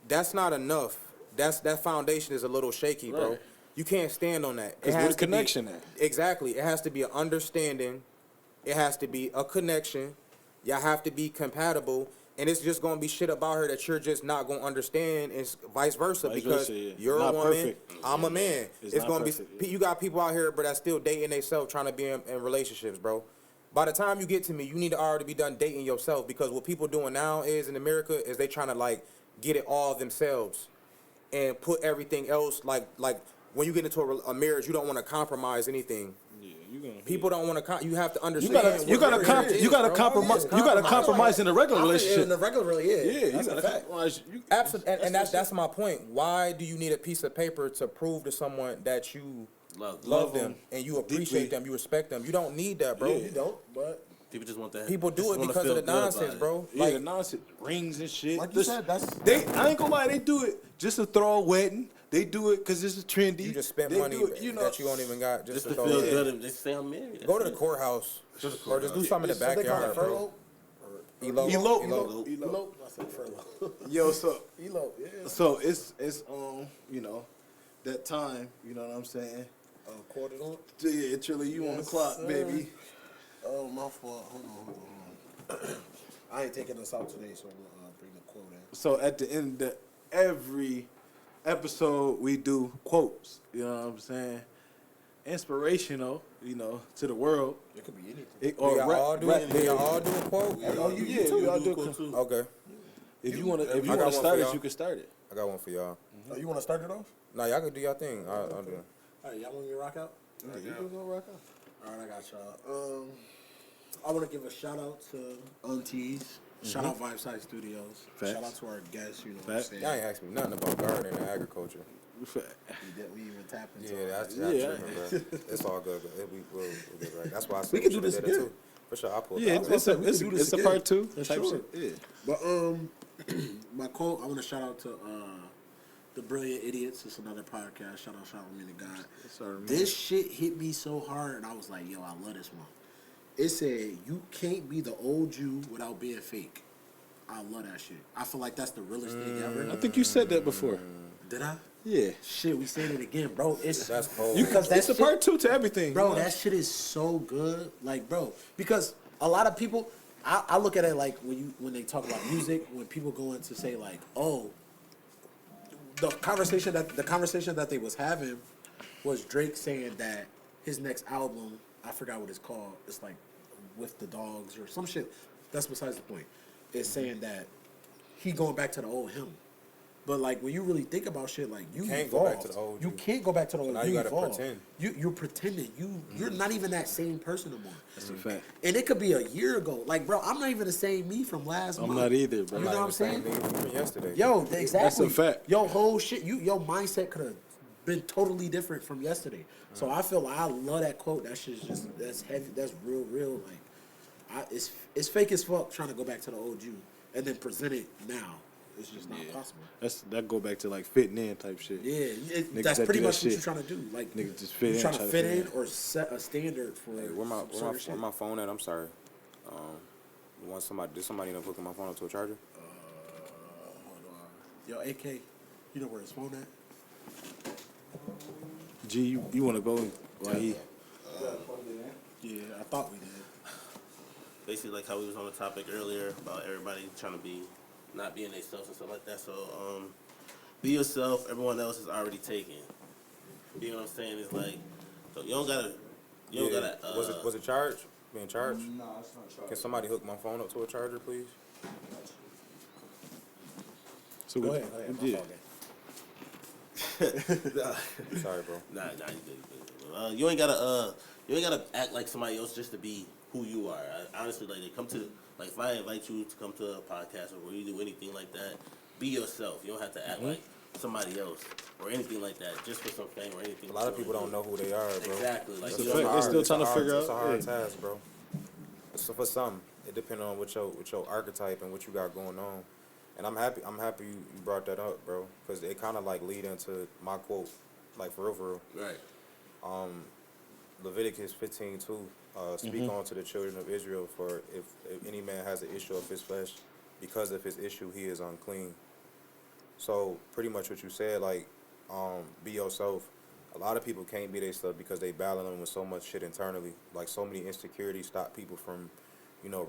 that's not enough. That foundation is a little shaky, bro.
Right.
You can't stand on that.
Because where the connection at?
Exactly. It has to be an understanding. It has to be a connection. Y'all have to be compatible. And it's just going to be shit about her that you're just not going to understand. It's vice versa. Because you're
not
a woman,
perfect.
I'm a man. It's going to
perfect,
be... You got people out here, but that's still dating themselves, trying to be in relationships, bro. By the time you get to me, you need to already be done dating yourself. Because what people doing now is, in America, is they trying to, like, get it all themselves. And put everything else, like when you get into a marriage, you don't want to compromise anything. Yeah, people don't want to. You have to understand.
You gotta compromise. You gotta compromise in a regular relationship.
In the regular,
Yeah,
that's
you
a
gotta
fact.
compromise.
Absolutely, and that's my point. Why do you need a piece of paper to prove to someone that you love them and you appreciate them, you respect them? You don't need that, bro.
Yeah, you don't, but.
People just want that.
People do it because of the nonsense, bro.
Yeah, the nonsense, rings and shit.
Like you said,
I ain't gonna lie, they do it just to throw a wedding. They do it because it's trendy.
You just spent money that you don't even got just to
feel good and they say I'm married.
Go to the courthouse or just do something in the backyard, bro.
Elope. I said furlough.
Yo, so
Elope, yeah.
So it's that time. You know what I'm saying?
Quartered on.
Yeah, Trilly, you on the clock, baby.
Oh, my fault. Hold on. I ain't taking us out today, so I'm gonna bring the quote in.
So at the end of every episode, we do quotes. You know what I'm saying? Inspirational, to the world.
It could be anything.
Do y'all all do a quote?
We all do a quote too.
Okay.
If you want to start it, you can start it.
I got one for y'all.
Oh, you want to start it off?
No, y'all can do y'all thing. I'll do it.
All right, y'all want me to rock out?
Yeah, you can go rock out.
All right, I got y'all. I want to give a shout out to Aunties. Shout out Vibeside Studios.
Facts.
Shout out to our guests. You know what I'm saying?
Y'all ain't asked me nothing about gardening and agriculture.
We even tap into
that's
Yeah.
tripping, bro. It's all good. We'll get right. That's why I said
We can do this
did
again.
it too. For sure, I'll pull it
Yeah,
out.
it's a part two
For
type
sure.
shit. Yeah.
But my quote, I want to shout out to the Brilliant Idiots. It's another podcast. Shout out me to God.
Sorry, man.
This shit hit me so hard, and I was like, yo, I love this one. It said, you can't be the old you without being fake. I love that shit. I feel like that's the realest thing ever.
I think you said that before.
Did I?
Yeah.
Shit, we said it again, bro.
That's cold.
Because
It's a
shit,
part two to everything.
bro. That shit is so good, like, bro. Because a lot of people, I look at it like when they talk about music, when people go in to say like, oh, the conversation that they was having was Drake saying that his next album, I forgot what it's called. It's like With the Dogs or some shit. That's besides the point. It's saying that he going back to the old him. But like when you really think about shit, like you
can't
evolved.
go back to the old
you
you.
can't go back to the old.
Now
you
you gotta
evolved.
pretend.
You're pretending. You're not even that same person no more.
That's a fact.
And it could be a year ago. Like, bro, I'm not even the same me from last month.
I'm not either, bro.
You know what I'm saying?
Even yesterday.
Yo, exactly.
That's a fact.
Your whole shit, your mindset could have been totally different from yesterday. So I feel like I love that quote. That shit's just that's heavy. That's real. Like, it's fake as fuck trying to go back to the old you and then present it now. It's just not possible.
That go back to like fitting in type shit.
Yeah, that's pretty much what you're trying to do. Like
niggas just fit in.
Trying to fit in or set a standard for.
Hey, where my phone at? I'm sorry. Did somebody end up hooking my phone up to a charger?
Hold on. Yo, AK, you know where his phone at?
G, you want to go while he?
Yeah, I thought we did.
Basically, like how we was on the topic earlier about everybody trying to not being themselves and stuff like that. So, be yourself. Everyone else is already taken. You know what I'm saying? It's like, so you don't gotta.
Was it charged? Being charged?
No, it's not charged.
Can somebody hook my phone up to a charger, please?
So
Go ahead.
Yeah.
Sorry, bro.
Nah, you ain't gotta act like somebody else just to be who you are. Honestly, like if I invite you to come to a podcast or where you do anything like that, be yourself. You don't have to act like somebody else or anything like that just for some fame or anything.
A lot of people don't know who they are, bro.
Exactly. Like
They're still trying to figure out.
It's a hard task, bro. So for some, it depends on what your archetype and what you got going on. And I'm happy you brought that up, bro, because it kind of like lead into my quote, like for real.
Right.
Leviticus 15:2. Speak on to the children of Israel, for if any man has an issue of his flesh, because of his issue he is unclean. So pretty much what you said, like, be yourself. A lot of people can't be their stuff because they battling with so much shit internally. Like so many insecurities stop people from,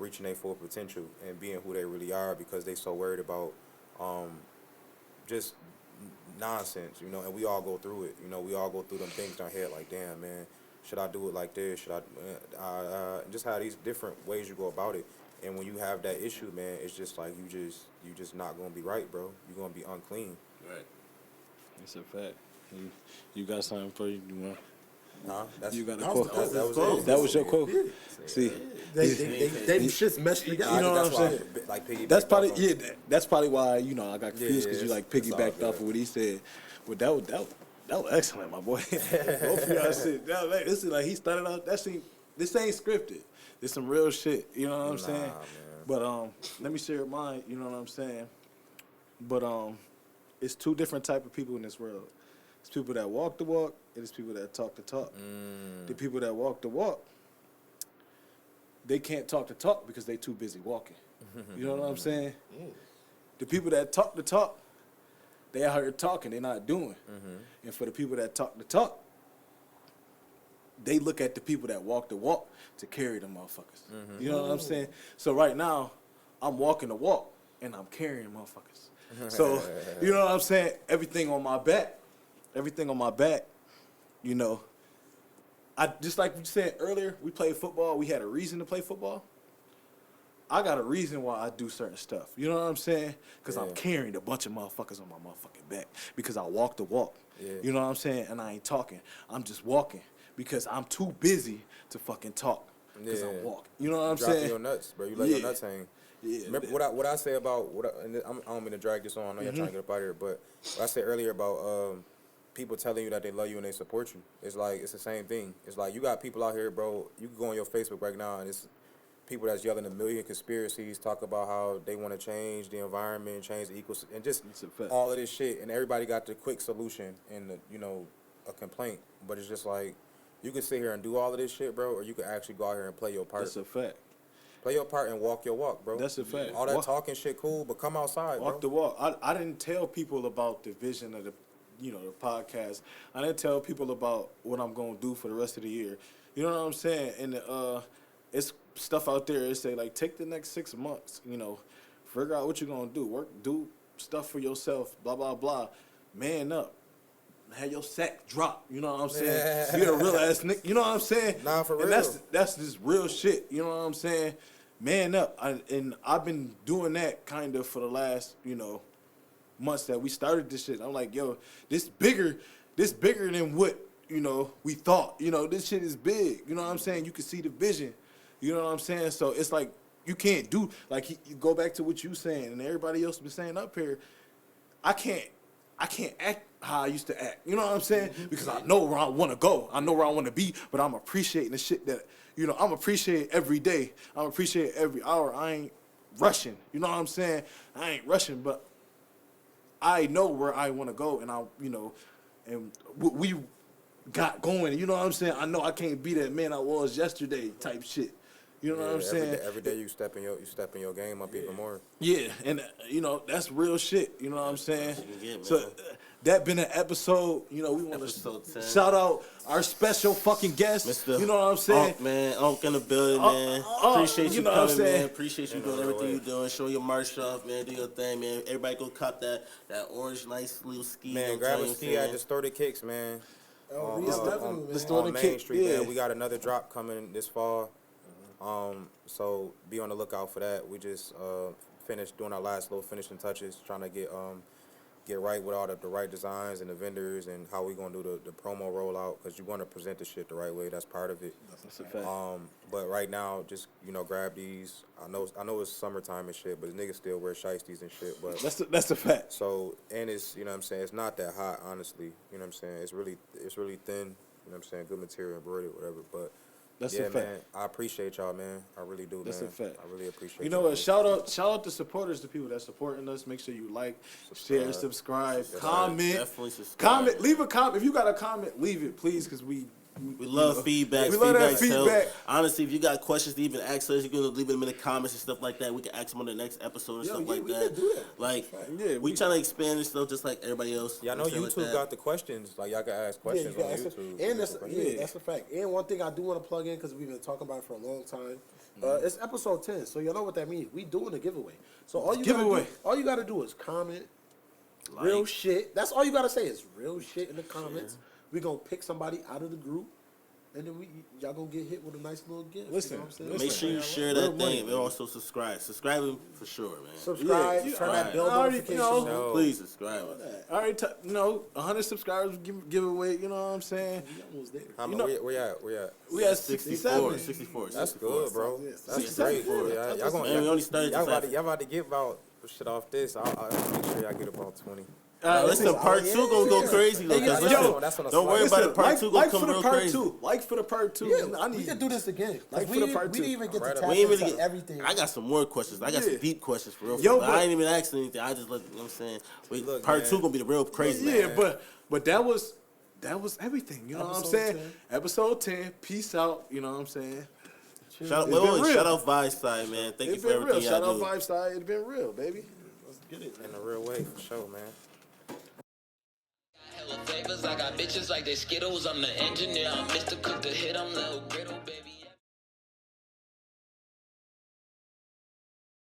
reaching their full potential and being who they really are because they so worried about just nonsense, and we all go through it. We all go through them things in our head like, damn, man, should I do it like this? Should I just have these different ways you go about it. And when you have that issue, man, it's just like you just not gonna be right, bro. You're gonna be unclean.
Right.
It's a fact. You got something for you? You got a quote. That was your quote.
Yeah.
See,
they shit's meshed together.
You know what I'm saying?
Like
That's probably That's probably why I got confused because you like piggybacked off of what he said. But that was excellent, my boy. Both of y'all said this is like he started out. This ain't scripted. This some real shit. You know what I'm saying?
Man.
But let me share mine. You know what I'm saying? But it's two different type of people in this world. It's people that walk the walk, and it's people that talk the talk. The people that walk the walk, they can't talk the talk because they too busy walking. You know what I'm saying? The people that talk the talk, they out here talking, they not doing. And for the people that talk the talk, they look at the people that walk the walk to carry them motherfuckers. You know what I'm saying? So right now, I'm walking the walk, and I'm carrying motherfuckers. So, you know what I'm saying? Everything on my back, I just like we said earlier, we played football. We had a reason to play football. I got a reason why I do certain stuff. You know what I'm saying? Because I'm carrying a bunch of motherfuckers on my motherfucking back because I walk the walk. You know what I'm saying? And I ain't talking. I'm just walking because I'm too busy to fucking talk because I'm walking. You know what I'm saying?
Dropping your nuts, bro. You let your nuts hang.
Yeah.
Remember what I say about and I don't mean to drag this on. I know you're trying to get up out of here, but what I said earlier about people telling you that they love you and they support you. It's like it's the same thing. It's like you got people out here, bro. You can go on your Facebook right now and it's people that's yelling a million conspiracies, talk about how they want to change the environment, change the ecosystem, and just all of this shit. And everybody got the quick solution and a complaint. But it's just like you can sit here and do all of this shit, bro, or you can actually go out here and play your part.
That's a fact.
Play your part and walk your walk, bro.
That's a fact.
All that talking shit cool, but come outside,
walk the walk. I didn't tell people about the vision of the podcast. I didn't tell people about what I'm gonna do for the rest of the year. You know what I'm saying? And it's stuff out there. It say like take the next 6 months. Figure out what you're gonna do. Do stuff for yourself. Blah blah blah. Man up. Have your sack drop. You know what I'm saying? Be a real ass nigga. You know what I'm saying?
Nah, for real.
And that's just real shit. You know what I'm saying? Man up. And I've been doing that kind of for the last months that we started this shit. I'm like, yo, this bigger than what we thought. This shit is big. You know what I'm saying? You can see the vision. You know what I'm saying? So it's like you can't do like you go back to what you saying and everybody else been saying up here. I can't act how I used to act. You know what I'm saying? Because I know where I want to go. I know where I want to be. But I'm appreciating the shit that I'm appreciating every day. I'm appreciating every hour. I ain't rushing. You know what I'm saying? I ain't rushing, but I know where I want to go, and and we got going. You know what I'm saying? I know I can't be that man I was yesterday type shit. You know what I'm saying?
Every day you step in your game up even more.
Yeah, and that's real shit. You know what I'm saying? So that been an episode. We want to shout out our special fucking guest.
Mr.
You know what I'm saying?
Unc, man, Unc in the building, man. Appreciate you coming, man. Appreciate you doing everything you're doing. Show your merch off, man. Do your thing, man. Everybody go cop that orange, nice little ski.
Man, grab a ski at Distorted Kicks, man.
On
Main Street, man. We got another drop coming this fall. So be on the lookout for that. We just finished doing our last little finishing touches, trying to get right with all the right designs and the vendors and how we gonna do the promo rollout, because you want to present the shit the right way. That's part of it.
That's a fact.
But right now, just grab these. I know it's summertime and shit, but niggas still wear shiesties and shit. But
that's a fact.
So, and it's what I'm saying, it's not that hot, honestly. You know what I'm saying? It's really thin. You know what I'm saying? Good material, embroidered, whatever. But
that's
yeah,
a fact.
man, I appreciate y'all, man. I really do,
That's
man.
a fact.
I really appreciate
You know what?
y'all.
Shout out to supporters, the people that supporting us. Make sure you like, share, subscribe, comment.
Definitely subscribe.
Comment, leave a comment. If you got a comment, leave it, please, because we
love feedback.
We love that
help.
feedback.
Honestly, if you got questions to even ask us, you can leave them in the comments and stuff like that. We can ask them on the next episode and stuff like
we
that.
can do that.
Like,
we
trying to expand and stuff just like everybody else.
Yeah, I know YouTube
like
got the questions. Like, y'all can ask questions on YouTube.
And that's a fact. And one thing I do want to plug in, because we've been talking about it for a long time, it's episode 10. So you know what that means. We doing a giveaway. So all you gotta do is comment, real shit. That's all you gotta say is real shit in the comments. We're gonna pick somebody out of the group, and then y'all gonna get hit with a nice little gift.
Listen,
make sure you share that thing, and also subscribe. Subscribe for sure, man.
Subscribe, turn that bell notification on.
Please subscribe.
All right, 100 subscribers giveaway. You know what I'm saying?
Where at?
We at 67.
64.
That's good, bro. That's great. Y'all about to get about shit off this. I'll make sure y'all get about 20.
Listen, part 2 gonna go crazy though. Don't worry about it. Part 2 gonna come real crazy.
Like for the part 2.
Yeah, we can do this again.
Like for the part 2.
We didn't even get to tap into everything.
I got some more questions. I got some deep questions for real. I ain't even asking anything. I just let you know what I'm saying. Wait, part 2 gonna be the real crazy.
Yeah, but that was everything. You know what I'm saying? Episode 10. Peace out. You know what I'm saying?
Shout out Vibeside, man. Thank you for everything.
Shout out Vibeside. It's been real, baby.
Let's get it
in a real way for sure, man.
Flavors, I got bitches like they Skittles. I'm the engineer. I'm Mr. Cook the hit. I'm Lil Griddle, baby.